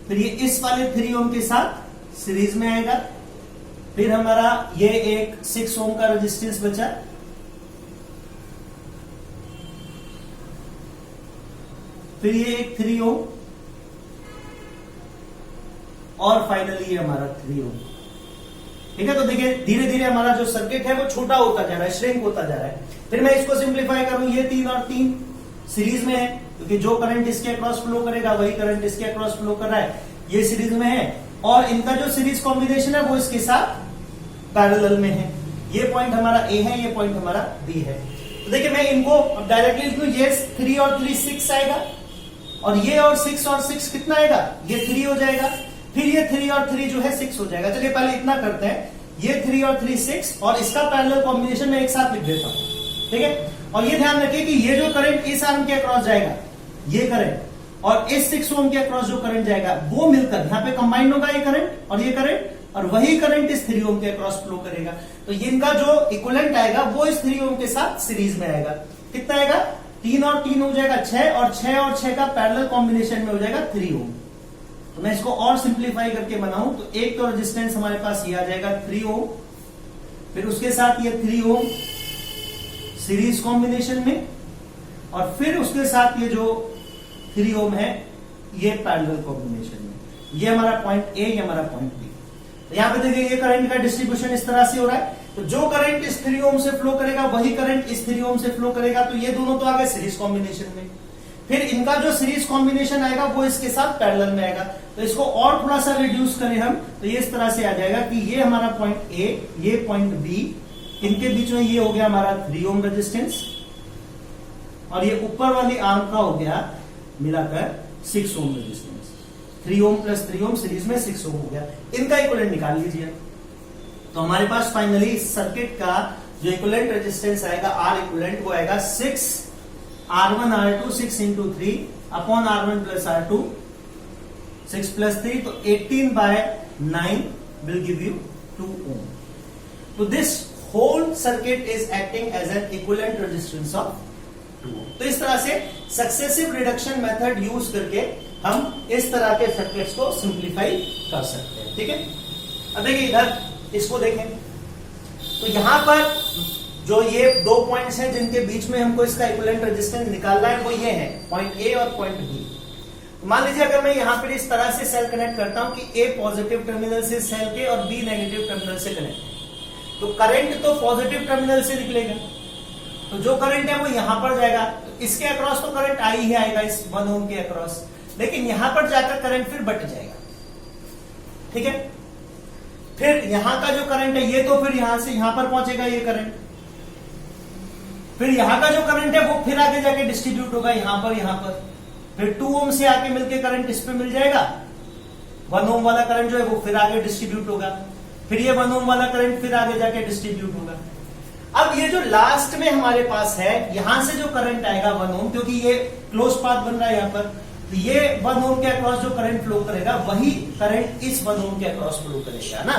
फिर ये इस वाले 3 ओम के साथ सीरीज में आएगा, फिर हमारा ये एक 6 ओम का रेजिस्टेंस बचा, फिर ये एक 3 ओम, और फाइनली ये हमारा 3 ओम। ठीक है, तो देखिए धीरे धीरे हमारा जो सर्किट है वो छोटा होता जा रहा है, श्रिंक होता जा रहा है। फिर मैं इसको सिंप्लीफाई करूं, ये 3 और 3 सीरीज में है, क्योंकि जो करंट इसके अक्रॉस फ्लो करेगा वही करंट इसके अक्रॉस फ्लो कर रहा है, ये सीरीज में है, और इनका जो सीरीज कॉम्बिनेशन है वो इसके साथ पैरेलल में है। ये पॉइंट हमारा ए है, ये पॉइंट हमारा बी है। तो देखिए मैं इनको डायरेक्टली लिखूं, ये 3 और 3 6 आएगा, और ये और 6 और 6 कितना आएगा, ये 3 हो जाएगा, फिर ये 3 और 3 जो है 6 हो जाएगा। चलिए पहले इतना करते हैं, ये 3 और 3 6, और इसका पैरेलल कॉम्बिनेशन मैं एक साथ लिख देता हूं। ठीक है, और ये ध्यान रखिए कि ये जो करंट इस आर्म के अक्रॉस जाएगा, ये करंट, और इस 6 ओम के अक्रॉस जो करंट जाएगा वो मिलकर यहाँ पे कंबाइंड होगा, ये करंट और ये करंट, और वही करंट इस 3 ओम के अक्रॉस फ्लो करेगा। तो इनका जो इक्विवेलेंट आएगा वो इस 3 ओम के साथ सीरीज में आएगा। कितना आएगा, 3 और 3 हो जाएगा 6, और 6 और 6 का पैरेलल कॉम्बिनेशन में हो जाएगा 3 ओम। तो मैं इसको और सिंप्लीफाई करके बनाऊं तो एक तो रेजिस्टेंस हमारे पास ये आ जाएगा 3 ओम, फिर उसके साथ ये 3 ओम सीरीज कॉम्बिनेशन में, और फिर उसके साथ ये जो 3 ओम है ये पैरेलल कॉम्बिनेशन में। ये हमारा पॉइंट ए, ये हमारा पॉइंट बी। तो यहां पे देखिए ये करंट का डिस्ट्रीब्यूशन इस तरह से हो रहा है, तो जो करंट इस 3 ओम से फ्लो करेगा वही करंट इस 3 ओम से फ्लो करेगा, तो ये दोनों तो आ गए सीरीज कॉम्बिनेशन में। फिर इनका जो सीरीज कॉम्बिनेशन आएगा वो इसके साथ पैरेलल में आएगा। तो इसको और थोड़ा सा रिड्यूस करें हम, तो ये इस तरह से आ जाएगा कि ये हमारा पॉइंट ए, ये पॉइंट बी, इनके बीच में ये हो गया हमारा 3 ओम रेजिस्टेंस, और ये ऊपर वाली आर्म का हो गया मिलाकर 6 ओम रेजिस्टेंस। 3 ओम प्लस 3 ओम सीरीज में 6 ओम हो गया। इनका इक्विवेलेंट निकाल लीजिए। तो हमारे पास फाइनली सर्किट का जो इक्विवेलेंट रेजिस्टेंस आएगा, आर इक्विवेलेंट, वो आएगा 6 R1 R2 6 into 3 upon R1 plus R2 6 plus 3, तो 18/9 will give you 2 ohm. So this whole circuit is acting as an equivalent resistance of 2 ohm. तो इस तरह से सक्सेसिव रिडक्शन मेथड यूज करके हम इस तरह के सर्किट्स को सिंप्लीफाई कर सकते हैं। ठीक है, अब देखिए इधर इसको देखें, तो यहां पर जो ये 2 पॉइंट्स हैं जिनके बीच में हमको इसका इक्विवेलेंट रेजिस्टेंस निकालना है वो ये है, पॉइंट ए और पॉइंट बी। तो मान लीजिए अगर मैं यहां पर इस तरह से सेल कनेक्ट करता हूं कि ए पॉजिटिव टर्मिनल से सेल के और बी नेगेटिव टर्मिनल से कनेक्ट है, तो करंट तो पॉजिटिव टर्मिनल से निकलेगा, तो जो करंट है वो यहां पर जाएगा, तो इसके अक्रॉस तो करंट आई ही आएगा इस 1 ओम के अक्रॉस, लेकिन यहां पर जाकर करंट फिर बट जाएगा। ठीक है, फिर यहां का जो करंट है ये तो फिर यहां से यहां पर पहुंचेगा ये करंट, फिर यहां का जो करंट है वो फिर आगे जाके डिस्ट्रीब्यूट होगा यहां पर, फिर 2 ओम से आके मिलके करंट इस पे मिल जाएगा, 1 ओम वाला करंट जो है वो फिर आगे डिस्ट्रीब्यूट होगा, फिर ये 1 ओम वाला करंट फिर आगे जाके डिस्ट्रीब्यूट होगा। अब ये जो लास्ट में हमारे पास है, यहां से जो करंट आएगा 1 ओम, क्योंकि ये क्लोज पाथ बन रहा है यहां पर, तो ये 1 ओम के अक्रॉस जो करंट फ्लो करेगा वही करंट इस 1 ओम के अक्रॉस फ्लो करेगा ना।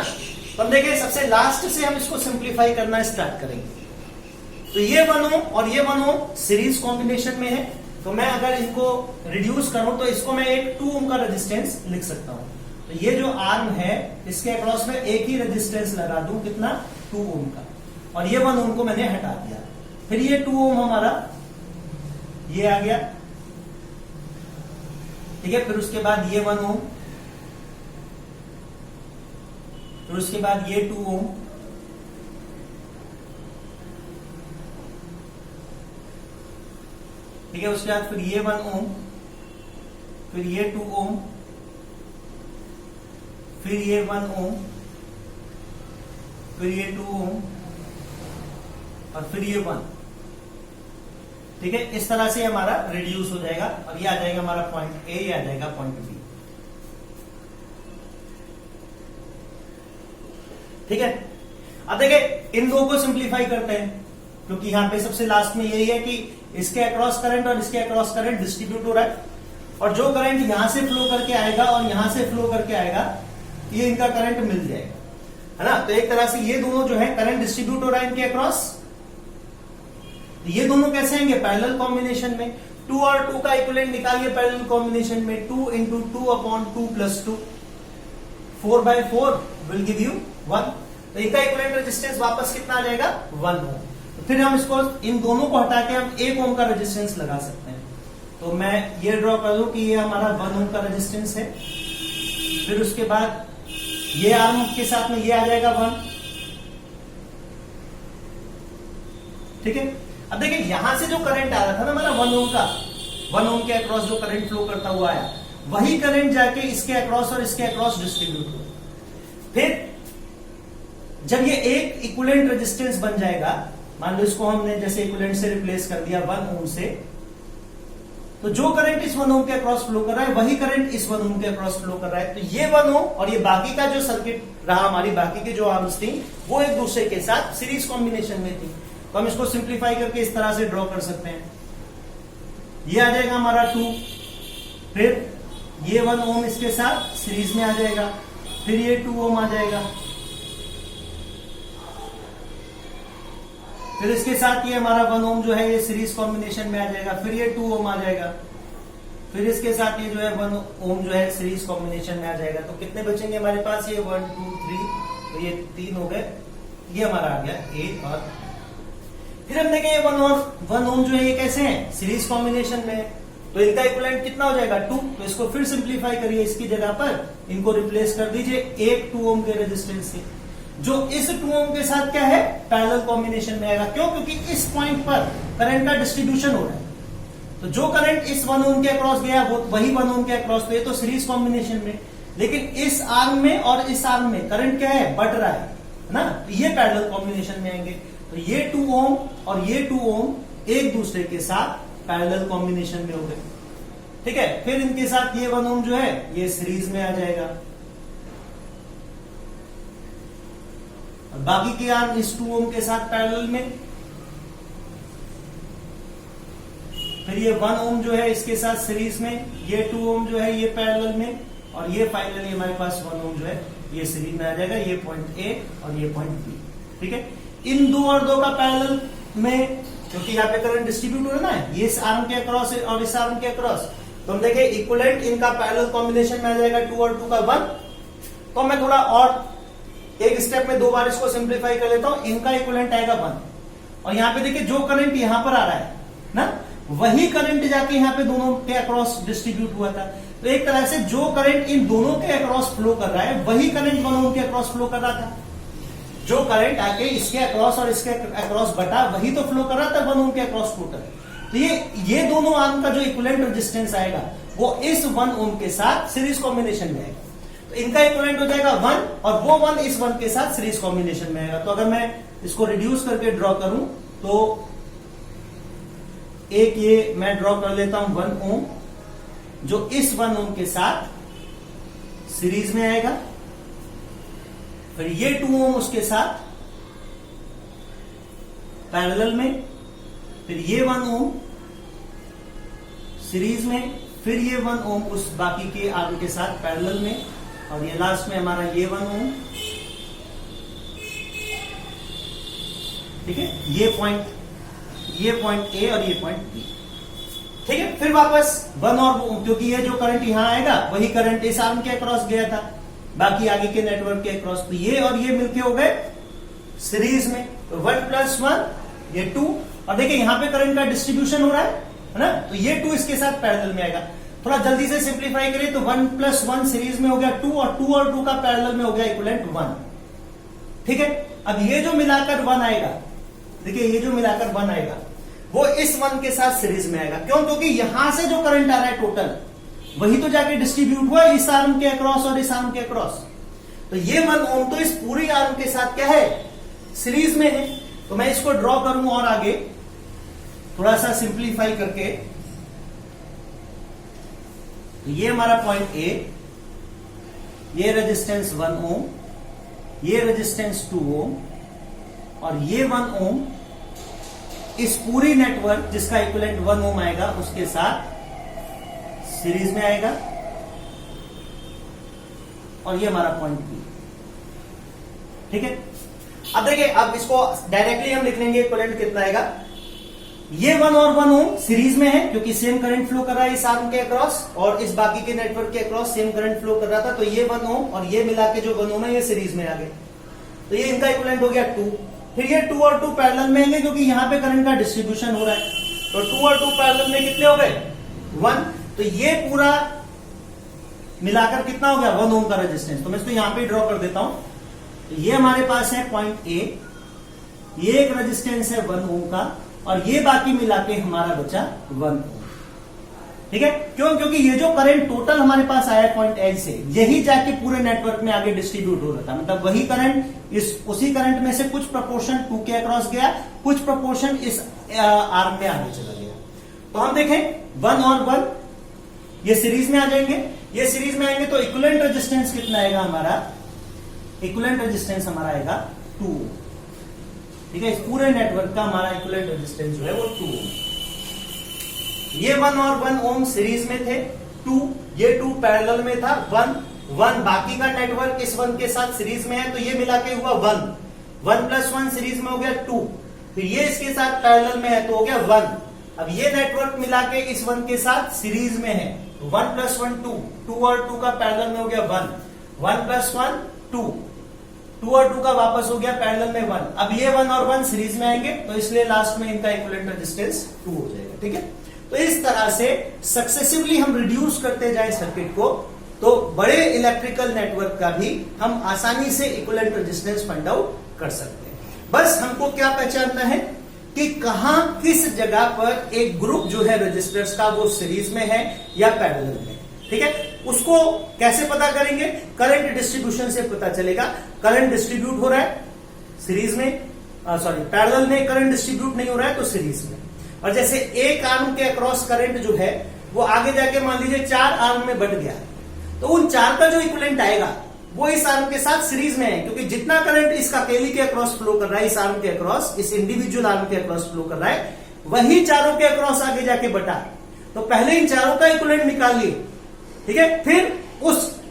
तो हम देखिए सबसे लास्ट से हम इसको सिंप्लीफाई करना स्टार्ट करेंगे। तो ये 1 ओम और ये 1 ओम सीरीज कॉम्बिनेशन में है, तो मैं अगर इनको रिड्यूस करूं तो इसको मैं एक 2 ओम का रेजिस्टेंस लिख सकता हूं। तो ये जो आर्म है इसके अक्रॉस में एक ही रेजिस्टेंस लगा दूं, कितना, 2 ओम का, और ये 1 ओम को मैंने हटा दिया। फिर ये 2 ओम हमारा ये आ गया, ठीक है, फिर उसके बाद ये 1 ओम, फिर उसके बाद ये 2 ओम, ठीक है, उसके बाद फिर ये 1 ओम, फिर ये 2 ओम, फिर ये 1 ओम, फिर ये 2 ओम, और फिर ये 1। ठीक है, इस तरह से हमारा रिड्यूस हो जाएगा, और ये आ जाएगा हमारा पॉइंट ए, ये आ जाएगा पॉइंट बी। ठीक है, अब देखिए इन दो को सिंप्लीफाई करते हैं, क्योंकि यहां पे सबसे लास्ट में यही है कि इसके अक्रॉस करंट और इसके अक्रॉस करंट डिस्ट्रीब्यूट हो रहा है, और जो करंट यहां से फ्लो करके आएगा और यहां से फ्लो करके आएगा, ये इनका करंट मिल जाएगा, है ना। तो एक तरह से ये दोनों जो है करंट डिस्ट्रीब्यूट हो रहा है इनके अक्रॉस, ये दोनों कैसे आएंगे, पैरेलल कॉम्बिनेशन में। 2 और 2 का इक्विवेलेंट निकालिए पैरेलल कॉम्बिनेशन में, 2 into 2 upon 2 plus 2, 4/4 will give you 1। तो इनका इक्विवेलेंट रेजिस्टेंस वापस कितना आ जाएगा 1 ओम। तो फिर हम इसको इन दोनों को हटा के हम 1 ओम का रेजिस्टेंस लगा सकते हैं। तो मैं ये ड्रॉ कर लूं कि ये हमारा 1 ओम का रेजिस्टेंस है। फिर उसके बाद ये आर्म के साथ में ये आ जाएगा 1। ठीक है, अब देखिए यहां से जो करंट आ रहा था ना हमारा 1 ओम का, 1 ओम के अक्रॉस जो करंट फ्लो करता हुआ आया, वही करंट जाके इसके अक्रॉस और इसके अक्रॉस डिस्ट्रीब्यूट हुआ। फिर जब ये एक इक्विवेलेंट रेजिस्टेंस बन जाएगा, मान लो इसको हमने जैसे इक्विवेलेंट से रिप्लेस कर दिया 1 ओम से, तो जो करंट इस 1 ओम के अक्रॉस फ्लो कर रहा है वही करंट इस 1 ओम के अक्रॉस फ्लो कर रहा है। तो ये 1 ओम और ये बाकी का जो सर्किट रहा, हमारी बाकी के जो आर्म्स थी वो एक दूसरे के साथ सीरीज कॉम्बिनेशन में थी। तो हम इसको सिंप्लीफाई करके इस तरह से ड्रॉ कर सकते हैं। ये आ जाएगा हमारा 2, फिर ये 1 ओम इसके साथ सीरीज में आ जाएगा, फिर ये 2 ओम आ जाएगा, फिर इसके साथ ये हमारा 1 ओम जो है ये सीरीज कॉम्बिनेशन में आ जाएगा, फिर ये 2 ओम आ जाएगा, फिर इसके साथ ये जो है 1 ओम जो है सीरीज कॉम्बिनेशन में आ जाएगा। तो कितने बचेंगे हमारे पास, ये 1 2 3, तो ये 3 हो गए, ये हमारा आ गया 1। और फिर हम देखें ये 1 ओम जो है ये कैसे है, सीरीज कॉम्बिनेशन में, तो इनका इक्विवेलेंट कितना हो जाएगा 2। तो इसको फिर सिंप्लीफाई करिए, इसकी जगह पर इनको रिप्लेस कर दीजिए एक 2 ओम के रेजिस्टेंस से, जो इस 2 ओम के साथ क्या है पैरेलल कॉम्बिनेशन में आएगा। क्यों? क्योंकि इस पॉइंट पर करंट का डिस्ट्रीब्यूशन हो रहा है। तो जो करंट इस 1 ओम के अक्रॉस गया वो वही 1 ओम के अक्रॉस, तो ये तो सीरीज कॉम्बिनेशन में, लेकिन इस आर्म में और इस आर्म में करंट क्या है, बढ़ रहा है ना, तो ये पैरेलल कॉम्बिनेशन में आएंगे। तो ये 2 ओम और ये 2 ओम एक दूसरे के साथ पैरेलल कॉम्बिनेशन में हो गए। ठीक है, फिर इनके साथ ये 1 ओम जो है ये सीरीज में आ जाएगा, और बाकी के आर्म इस 2 ओम के साथ पैरेलल में, फिर ये 1 ओम जो है इसके साथ सीरीज में, ये 2 ओम जो है ये पैरेलल में, और ये फाइनली हमारे पास 1 ओम जो है ये सीरीज में आ जाएगा। ये पॉइंट ए और ये पॉइंट बी। ठीक है, इन 2 और 2 का पैरेलल में, क्योंकि यहाँ पे करंट डिस्ट्रीब्यूट हो रहा है ना, ये इस आर्म के अक्रॉस और इस आर्म के अक्रॉस, तो हम देखें इक्विवेलेंट इनका पैरेलल कॉम्बिनेशन में आ जाएगा 2 और 2 का 1। तो मैं थोड़ा और एक स्टेप में 2 बार इसको सिंप्लीफाई कर लेता हूं। इनका इक्विवेलेंट आएगा 1, और यहाँ पे देखिए जो करंट यहां पर आ रहा है ना, वही करंट जाके यहाँ पे दोनों के अक्रॉस डिस्ट्रीब्यूट हुआ था। तो एक तरह से जो करंट इन दोनों के अक्रॉस फ्लो कर रहा है वही करंट 1 ओम के अक्रॉस फ्लो कर रहा था। जो करंट आके इसके अक्रॉस और इसके अक्रॉस बटा, वही तो फ्लो कर रहा था 1 ओम के अक्रॉस टोटल। तो ये दोनों आर्म का जो इक्विवेलेंट रेजिस्टेंस आएगा वो इस 1 ओम के साथ सीरीज कॉम्बिनेशन में आएगा। तो इनका इक्विवेलेंट हो जाएगा 1, और वो 1 इस 1 के साथ सीरीज कॉम्बिनेशन में आएगा। तो अगर मैं इसको रिड्यूस करके ड्रॉ करूं तो एक ये मैं ड्रॉ कर लेता हूं 1 ओम, जो इस 1 ओम के साथ सीरीज में आएगा, फिर ये 2 ओम उसके साथ पैरेलल में, फिर ये 1 ओम सीरीज में, फिर ये 1 ओम उस बाकी के आर्म के साथ पैरेलल में, और ये लास्ट में हमारा ये 1 ओम। ठीक है, ये पॉइंट ए और ये पॉइंट बी। ठीक है, फिर वापस 1 और, क्योंकि ये जो करंट यहां आएगा वही करंट इस आर्म के अक्रॉस गया था, बाकी आगे के नेटवर्क के अक्रॉस, तो ये और ये मिलके हो गए सीरीज में। तो 1 + 1 ये 2, और देखिए यहां पे करंट का डिस्ट्रीब्यूशन हो रहा है ना, तो ये 2 इसके साथ पैरेलल में आएगा। थोड़ा जल्दी से सिंप्लीफाई करिए तो 1 + 1 सीरीज में हो गया 2, और 2 और 2 का पैरेलल में हो गया इक्विवेलेंट 1। ठीक है, अब ये जो मिलाकर 1 आएगा, देखिए ये जो मिलाकर 1 आएगा वो इस 1 के साथ सीरीज में आएगा। क्यों? क्योंकि यहां से जो करंट आ रहा है टोटल वही तो जाके डिस्ट्रीब्यूट हुआ इस आर्म के अक्रॉस और इस आर्म के अक्रॉस। तो ये 1 ओम तो इस पूरी आर्म के साथ क्या है, सीरीज में है। तो मैं इसको ड्रॉ करूं और आगे थोड़ा सा सिंप्लीफाई करके, तो ये हमारा पॉइंट ए, ये रेजिस्टेंस 1 ओम, ये रेजिस्टेंस 2 ओम, और ये 1 ओम इस पूरी नेटवर्क जिसका इक्विवेलेंट 1 ओम आएगा उसके साथ सीरीज में आएगा, और ये हमारा पॉइंट बी। ठीक है, अब देखिए, अब इसको डायरेक्टली हम लिख लेंगे इक्विवेलेंट कितना आएगा। ये 1 और 1 ओम सीरीज में है क्योंकि सेम करंट फ्लो कर रहा है इस आर्म के अक्रॉस और इस बाकी के नेटवर्क के अक्रॉस सेम करंट फ्लो कर रहा था, तो ये 1 ओम और ये मिला के जो 1 ओम है ये सीरीज में आ गए। तो ये इनका इक्विवेलेंट हो गया 2। फिर ये 2 और 2 पैरेलल में होंगे क्योंकि यहां पे करंट का डिस्ट्रीब्यूशन हो रहा है, तो 2 और 2 पैरेलल में कितने हो गए 1। तो ये पूरा मिलाकर कितना हो गया 1 ओम का रेजिस्टेंस। तो मैं इसको यहां पे ड्रॉ कर देता हूं। तो ये हमारे पास है पॉइंट ए, ये एक रेजिस्टेंस है 1 ओम का, और ये बाकी मिला के हमारा बचा 1 ओम। ठीक है, क्यों? क्योंकि ये जो करंट टोटल हमारे पास आया पॉइंट एच से, यही जाके पूरे नेटवर्क में आगे डिस्ट्रीब्यूट हो रहा था। मतलब वही करंट उसी करंट में से कुछ प्रोपोर्शन 2 के अक्रॉस गया, कुछ प्रोपोर्शन इस आर्म में आगे चला गया। तो हम देखें 1 और 1 ये सीरीज में आ जाएंगे। ये सीरीज में आएंगे तो इक्विवेलेंट रेजिस्टेंस कितना आएगा हमारा? इक्विवेलेंट रेजिस्टेंस हमारा आएगा 2। ठीक है, इस पूरे नेटवर्क का हमारा इक्विवेलेंट रेजिस्टेंस जो है वो 2 ओम। ये 1 और 1 ओम सीरीज में थे, 2 ये 2 पैरेलल में था, 1 बाकी का नेटवर्क इस 1 के साथ सीरीज में है, तो ये मिला के हुआ 1 प्लस 1 सीरीज में हो गया 2। फिर ये इसके साथ पैरेलल में है तो हो गया 1। अब ये नेटवर्क मिला के इस 1 के साथ सीरीज में है, 1 प्लस 1 2 और 2 का पैरेलल में हो गया 1 प्लस 1 2 और 2 का वापस हो गया पैरेलल में 1। अब ये 1 और 1 सीरीज में आएंगे, तो इसलिए लास्ट में इनका इक्विवेलेंट रेजिस्टेंस 2 हो जाएगा। ठीक है, तो इस तरह से सक्सेसिवली हम रिड्यूस करते जाए सर्किट को, तो बड़े इलेक्ट्रिकल नेटवर्क का भी हम आसानी से इक्विवेलेंट रेजिस्टेंस फाइंड आउट कर सकते हैं। बस हमको क्या पहचानना है कि कहां किस जगह पर एक ग्रुप जो है रजिस्टर्स का वो सीरीज में है या पैरेलल में। ठीक है, उसको कैसे पता करेंगे? करंट डिस्ट्रीब्यूशन से पता चलेगा। करंट डिस्ट्रीब्यूट हो रहा है सीरीज में, पैरेलल में करंट डिस्ट्रीब्यूट नहीं हो रहा है तो सीरीज में। और जैसे एक आर्म के अक्रॉस करंट जो है वो आगे जाके मान लीजिए 4 आर्म में बढ़ गया, तो उन 4 का जो इक्विवेलेंट आएगा वो इस आर्म के साथ सीरीज में है, क्योंकि जितना करंट इस अकेली के अक्रॉस फ्लो कर रहा है, इस आर्म के अक्रॉस, इस इंडिविजुअल आर्म के अक्रॉस फ्लो कर रहा है, वही चारों के अक्रॉस आगे जाके बटा। तो पहले इन चारों का इक्विवेलेंट निकालिए, ठीक है, फिर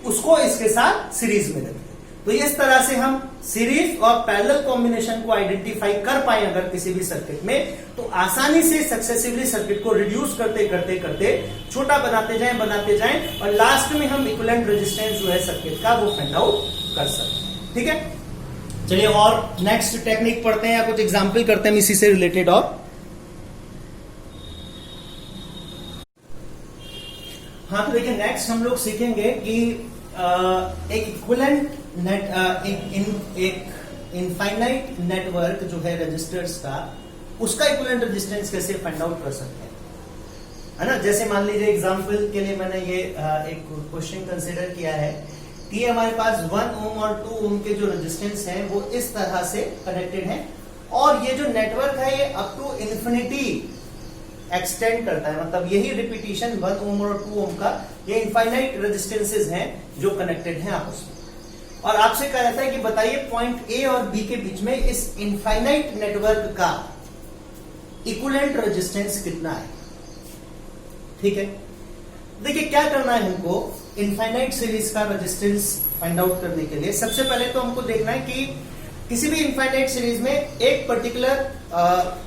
उसको इसके साथ सीरीज में रखिए। तो इस तरह से हम सीरीज और पैरेलल कॉम्बिनेशन को आइडेंटिफाई कर पाए अगर किसी भी सर्किट में, तो आसानी से सक्सेसिवली सर्किट को रिड्यूस करते करते करते छोटा बनाते जाएं और लास्ट में हम इक्विवेलेंट रेजिस्टेंस जो है सर्किट का वो फाइंड आउट कर सकते हैं। ठीक है, चलिए और नेक्स्ट टेक्निक पढ़ते हैं या कुछ एग्जाम्पल करते हैं इसी से रिलेटेड। और हाँ, तो देखिए नेक्स्ट हम लोग सीखेंगे कि एक इक्विवेलेंट एक इनफाइनाइट नेटवर्क जो है रजिस्टर्स का, उसका इक्विवेलेंट रेजिस्टेंस कैसे फाइंड आउट कर सकते हैं, है ना। जैसे मान लीजिए एग्जांपल के लिए मैंने ये एक क्वेश्चन कंसीडर किया है कि हमारे पास 1 ओम और 2 ओम के जो रेजिस्टेंस हैं वो इस तरह से कनेक्टेड हैं, और ये जो नेटवर्क है ये अप टू इन्फिनिटी एक्सटेंड करता है। मतलब यही रिपीटिशन 1 ओम और 2 ओम का, ये इनफाइनाइट रेजिस्टेंसेस हैं जो कनेक्टेड हैं आपस में। और आपसे कहा जाता है कि बताइए पॉइंट ए और बी के बीच में इस इनफाइनाइट नेटवर्क का इक्विवेलेंट रेजिस्टेंस कितना है। ठीक है, देखिए क्या करना है हमको इनफाइनाइट सीरीज का रेजिस्टेंस फाइंड आउट करने के लिए। सबसे पहले तो हमको देखना है कि किसी भी इनफाइनाइट सीरीज में एक पर्टिकुलर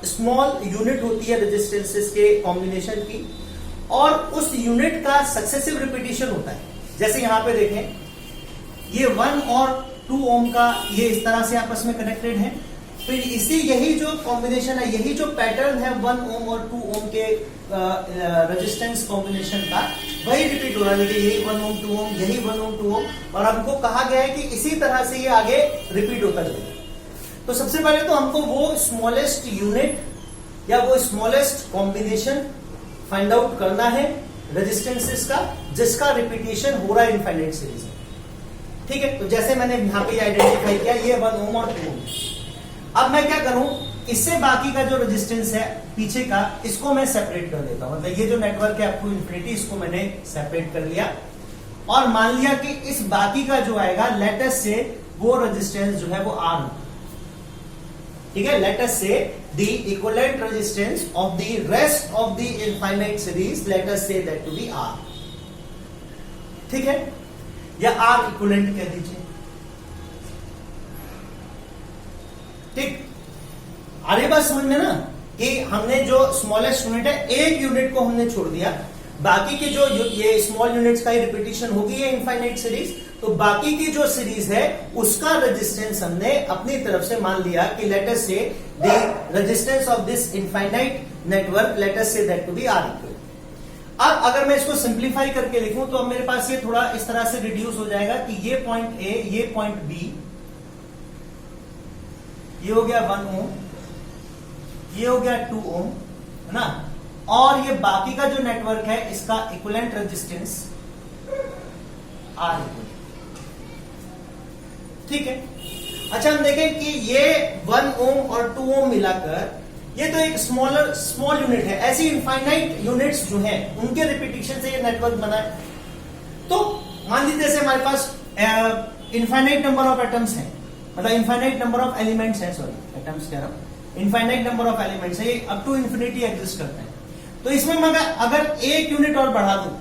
स्मॉल यूनिट होती है रेजिस्टेंसेस के कॉम्बिनेशन की, और उस यूनिट का सक्सेसिव रिपीटिशन होता है। जैसे यहां पे देखें, ये 1 और 2 ओम का ये इस तरह से आपस में कनेक्टेड है, फिर इसी यही जो कॉम्बिनेशन है, यही जो पैटर्न है 1 ओम और 2 ओम के रेजिस्टेंस कॉम्बिनेशन का, वही रिपीट हो रहा है। देखिए यही 1 ओम 2 ओम, यही 1 ओम 2 ओम, और हमको कहा गया है कि इसी तरह से ये आगे रिपीट होता जाएगा। तो सबसे पहले तो हमको वो स्मॉलेस्ट यूनिट या वो स्मॉलेस्ट कॉम्बिनेशन फाइंड आउट करना है रेजिस्टेंसेस का, जिसका रिपीटेशन हो रहा है इनफाइनाइट सीरीज में। ठीक है, तो जैसे मैंने यहां पे आइडेंटिफाई किया ये 1 ओम और 2 ओम। अब मैं क्या करूं, इससे बाकी का जो रेजिस्टेंस है पीछे का, इसको मैं सेपरेट कर देता हूं। मतलब ये जो नेटवर्क है अप टू इन्फिनिटी, इसको मैंने सेपरेट कर लिया, और मान लिया कि इस बाकी का जो आएगा लेट अस से वो रेजिस्टेंस जो है वो R। ठीक है, let us say the equivalent resistance of the rest of the infinite series, let us say that to B R। ठीक है, या R इक्विवेलेंट कह दीजिए। ठीक, अरे बात समझ में ना कि हमने जो स्मॉलेस्ट यूनिट है, एक यूनिट को हमने छोड़ दिया, बाकी के जो ये स्मॉल यूनिट्स का ही रिपीटिशन होगी ये इनफाइनाइट सीरीज, तो बाकी की जो सीरीज है उसका रेजिस्टेंस हमने अपनी तरफ से मान लिया कि let us say the resistance of this infinite network, let us say that to be R equal. अब अगर मैं इसको सिंप्लीफाई करके लिखूं तो अब मेरे पास ये थोड़ा इस तरह से रिड्यूस हो जाएगा कि ये पॉइंट ए, ये पॉइंट बी, ये हो गया 1 ओम, ये हो गया 2 ओम, है ना, और ये बाकी का जो नेटवर्क है इसका इक्विवेलेंट रेजिस्टेंस आर इक्वल। ठीक है। अच्छा हम देखें कि ये 1 ओम और 2 ओम मिलाकर ये तो एक स्मॉल यूनिट है। ऐसी इनफाइनाइट यूनिट्स जो हैं उनके रिपीटिशन से ये नेटवर्क बना है। तो मान लीजिए जैसे हमारे पास इनफाइनाइट नंबर ऑफ एटम्स हैं, मतलब इनफाइनाइट नंबर ऑफ एलिमेंट्स हैं, सॉरी एटम्स कह रहा हूं, इनफाइनाइट नंबर ऑफ एलिमेंट्स है, ये अप टू इन्फिनिटी एग्जिस्ट करते हैं। तो इसमें मैं अगर एक यूनिट और बढ़ा दूं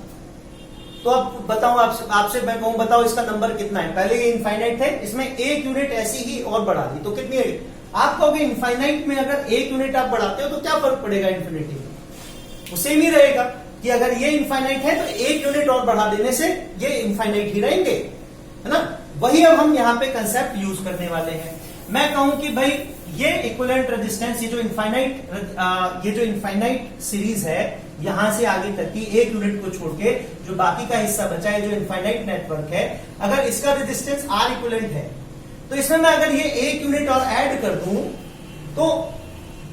तो अब बताओ, आपसे मैं कहूं बताओ इसका नंबर कितना है। पहले ये इनफाइनाइट है, इसमें एक यूनिट ऐसी ही और बढ़ा दी तो कितनी है? आप कहोगे इनफाइनाइट में अगर एक यूनिट आप बढ़ाते हो तो क्या फर्क पड़ेगा इन्फिनिटी में? वो सेम ही रहेगा कि अगर ये इनफाइनाइट है तो एक यूनिट और बढ़ा देने से ये इनफाइनाइट ही रहेंगे, है ना। वही अब हम यहाँ पे कंसेप्ट यूज करने वाले हैं। मैं कहूं कि भाई ये इक्विवेलेंट रेजिस्टेंस, ये जो इनफाइनाइट सीरीज है यहां से आगे तक की एक यूनिट को छोड़ के जो बाकी का हिस्सा बचा है, जो इनफाइनाइट नेटवर्क है, अगर इसका रेजिस्टेंस आर इक्विवेलेंट है तो इसमें मैं अगर ये एक यूनिट और ऐड कर दूं तो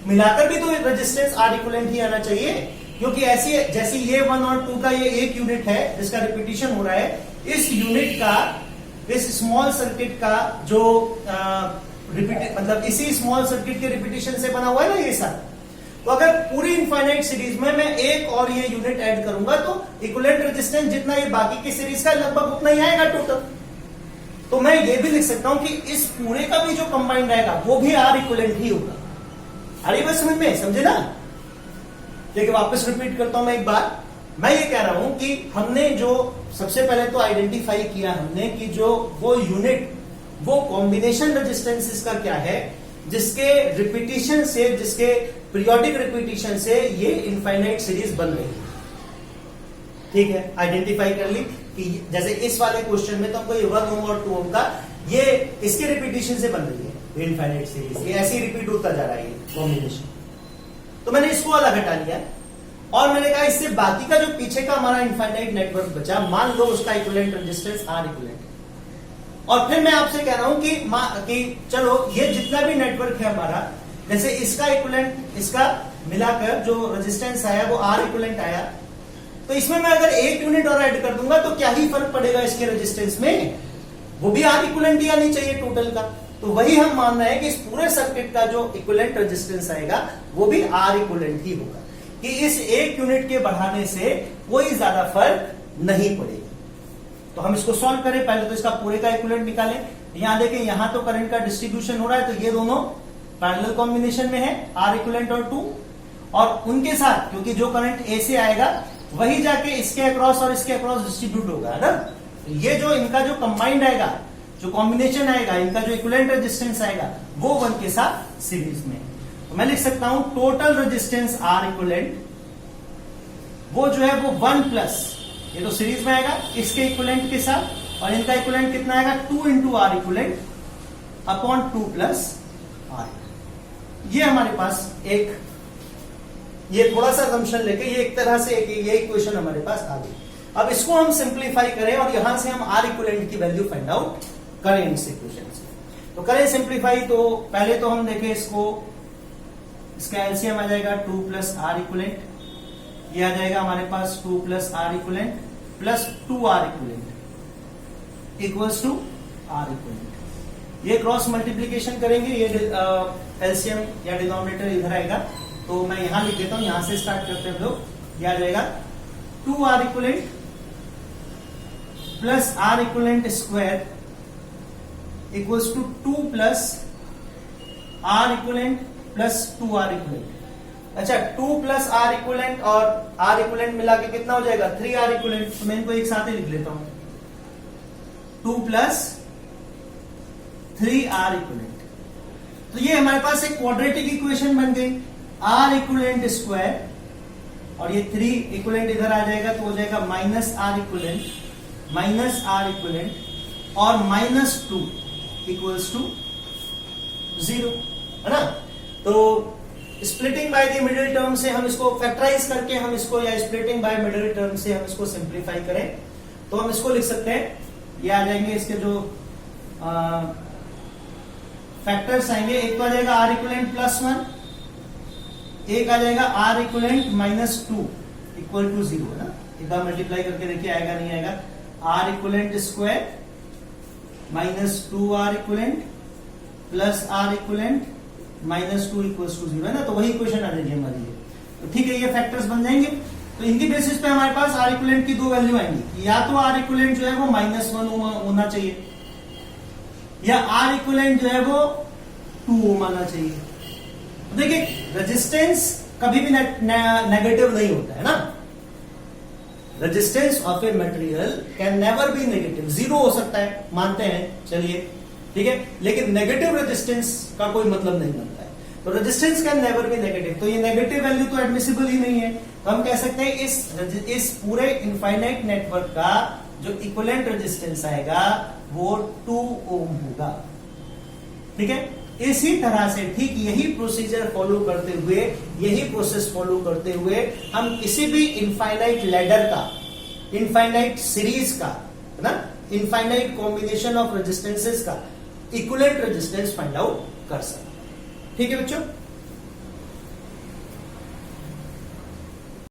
मिलाकर भी तो रेजिस्टेंस आर इक्विवेलेंट ही आना चाहिए, क्योंकि ऐसी जैसे ये 1 और 2 का ये एक यूनिट है जिसका रिपीटिशन हो रहा है, इस यूनिट का, इस स्मॉल सर्किट का जो मतलब इसी स्मॉल सर्किट के रिपीटिशन से बना हुआ है ना ये सारा। तो अगर पूरी इनफाइनाइट सीरीज में मैं एक और ये यूनिट ऐड करूंगा तो इक्विवेलेंट रेजिस्टेंस जितना ये बाकी की सीरीज का लगभग उतना ही आएगा टोटल। तो मैं ये भी लिख सकता हूं कि इस पूरे का भी जो कंबाइंड आएगा वो भी आर इक्विवेलेंट ही होगा। अरे बस समझ में, समझे ना। देखिए वापस रिपीट करता हूं मैं एक बार। मैं ये कह रहा हूं कि हमने जो सबसे पहले तो आइडेंटिफाई किया हमने कि जो वो यूनिट, वो कॉम्बिनेशन रेजिस्टेंस इसका क्या है जिसके रिपीटिशन से, जिसके पीरियोडिक रिपीटिशन से ये इनफाइनाइट सीरीज बन रही है। ठीक है, आइडेंटिफाई कर ली कि जैसे इस वाले क्वेश्चन में तो हमको ये 1 ओम और 2 ओम का ये इसके रिपीटिशन से बन रही है इनफाइनाइट सीरीज, ये ऐसे ही रिपीट होता जा रहा है कॉम्बिनेशन। तो मैंने इसको अलग हटा लिया और मैंने कहा इससे बाकी का जो पीछे का हमारा इनफाइनाइट नेटवर्क बचा, मान लो उसका इक्विवेलेंट रेजिस्टेंस आर इक्विवेलेंट। और फिर मैं आपसे कह रहा हूं कि चलो ये जितना भी नेटवर्क है हमारा, जैसे इसका इक्विवेलेंट, इसका मिलाकर जो रेजिस्टेंस आया वो आर इक्विवेलेंट आया, तो इसमें मैं अगर एक यूनिट और ऐड कर दूंगा तो क्या ही फर्क पड़ेगा इसके रेजिस्टेंस में? वो भी आर इक्विवेलेंट ही आनी चाहिए टोटल का। तो वही हम मान रहे हैं कि इस पूरे सर्किट का जो इक्विवेलेंट रेजिस्टेंस आएगा वो भी आर इक्विवेलेंट ही होगा, कि इस एक यूनिट के बढ़ाने से कोई ज्यादा फर्क नहीं पड़ेगा। तो हम इसको सॉल्व करें। पहले तो इसका पूरे का इक्विवेलेंट निकालें। यहां देखें, यहां तो करंट का डिस्ट्रीब्यूशन हो रहा है तो ये दोनों पैरेलल कॉम्बिनेशन में है, आर इक्विवेलेंट और 2, और उनके साथ क्योंकि जो करंट ए से आएगा वही जाके इसके अक्रॉस और इसके अक्रॉस डिस्ट्रीब्यूट होगा, है ना। ये जो इनका जो कंबाइंड आएगा, जो कॉम्बिनेशन आएगा, इनका जो इक्विवेलेंट रेजिस्टेंस आएगा वो 1 के साथ सीरीज में। तो मैं लिख सकता हूं टोटल रेजिस्टेंस आर इक्विवेलेंट वो जो है वो 1 प्लस, ये तो सीरीज में आएगा इसके इक्विवेलेंट के साथ, और इनका इक्विवेलेंट कितना आएगा 2 into R equivalent upon 2 plus R. ये हमारे पास एक, ये थोड़ा सा असम्पशन लेके ये एक तरह से ये इक्वेशन हमारे पास आ गई। अब इसको हम सिंप्लीफाई करें और यहां से हम आर इक्विवेलेंट की वैल्यू फाइंड आउट करें इस इक्वेशन से। तो करें सिंप्लीफाई। तो पहले तो हम देखें इसको, इसका एलसीएम आ जाएगा 2 प्लस आर इक्विवेलेंट, ये आ जाएगा हमारे पास 2 plus R equivalent plus 2 R equivalent equals to R equivalent. ये क्रॉस मल्टीप्लीकेशन करेंगे, ये एलसीएम या डिनोमिनेटर इधर आएगा, तो मैं यहां लिख देता हूं, यहां से स्टार्ट करते हैं लोग। यह आ जाएगा 2 R equivalent plus R equivalent square equals to 2 plus R equivalent plus 2 R equivalent. अच्छा, 2 प्लस आर इक्विवेलेंट और आर इक्विवेलेंट मिला के कितना हो जाएगा 3 आर इक्विवेलेंट। तो मैं इनको एक साथ ही लिख लेता हूं, 2 प्लस 3 आर इक्विवेलेंट। तो ये हमारे पास एक क्वाड्रेटिक इक्वेशन बन गई, आर इक्विवेलेंट स्क्वायर और ये 3 इक्विवेलेंट इधर आ जाएगा तो हो जाएगा माइनस आर इक्विवेलेंट और -2 इक्वल्स टू 0, है ना। तो splitting by the middle term से हम इसको फैक्टराइज करके हम इसको, या स्प्लिटिंग बाय मिडिल टर्म से हम इसको सिंप्लीफाई करें तो हम इसको लिख सकते हैं, ये आ जाएंगे इसके जो फैक्टर्स आएंगे, एक तो आ जाएगा आर इक्वलेंट +1, एक आ जाएगा आर इक्वलेंट -2 इक्वल टू 0, है ना। एक बार मल्टीप्लाई करके देखिए आएगा नहीं आएगा। R equivalent square -2 R equivalent plus R equivalent -2 equals to 0, है ना। तो वही इक्वेशन आ जाएगी हमारी ये। तो ठीक है, ये फैक्टर्स बन जाएंगे। तो इनकी बेसिस पे हमारे पास आर इक्वलेंट की दो वैल्यू आएंगी, या तो आर इक्वलेंट जो है वो -1 होना चाहिए, या आर इक्वलेंट जो है वो 2 ओम आना चाहिए। देखिए रेजिस्टेंस कभी भी नेगेटिव नहीं होता है ना। Resistance of a material can never be negative, 0 हो सकता है, मानते हैं, चलिए ठीक है, लेकिन नेगेटिव रेजिस्टेंस का कोई मतलब नहीं बनता है। तो resistance can never be negative, तो ये नेगेटिव वैल्यू तो एडमिसिबल ही नहीं है। तो हम कह सकते हैं इस पूरे इनफाइनाइट नेटवर्क का जो इक्विवेलेंट रेजिस्टेंस आएगा वो 2 ओम होगा। ठीक है, इसी तरह से ठीक यही प्रोसीजर फॉलो करते हुए, यही प्रोसेस फॉलो करते हुए हम किसी भी इनफाइनाइट लैडर का, इनफाइनाइट सीरीज का, है ना, इनफाइनाइट कॉम्बिनेशन ऑफ रेजिस्टेंसेस का इक्विवेलेंट रेजिस्टेंस फाइंड आउट कर सकते हैं। ठीक है बच्चों।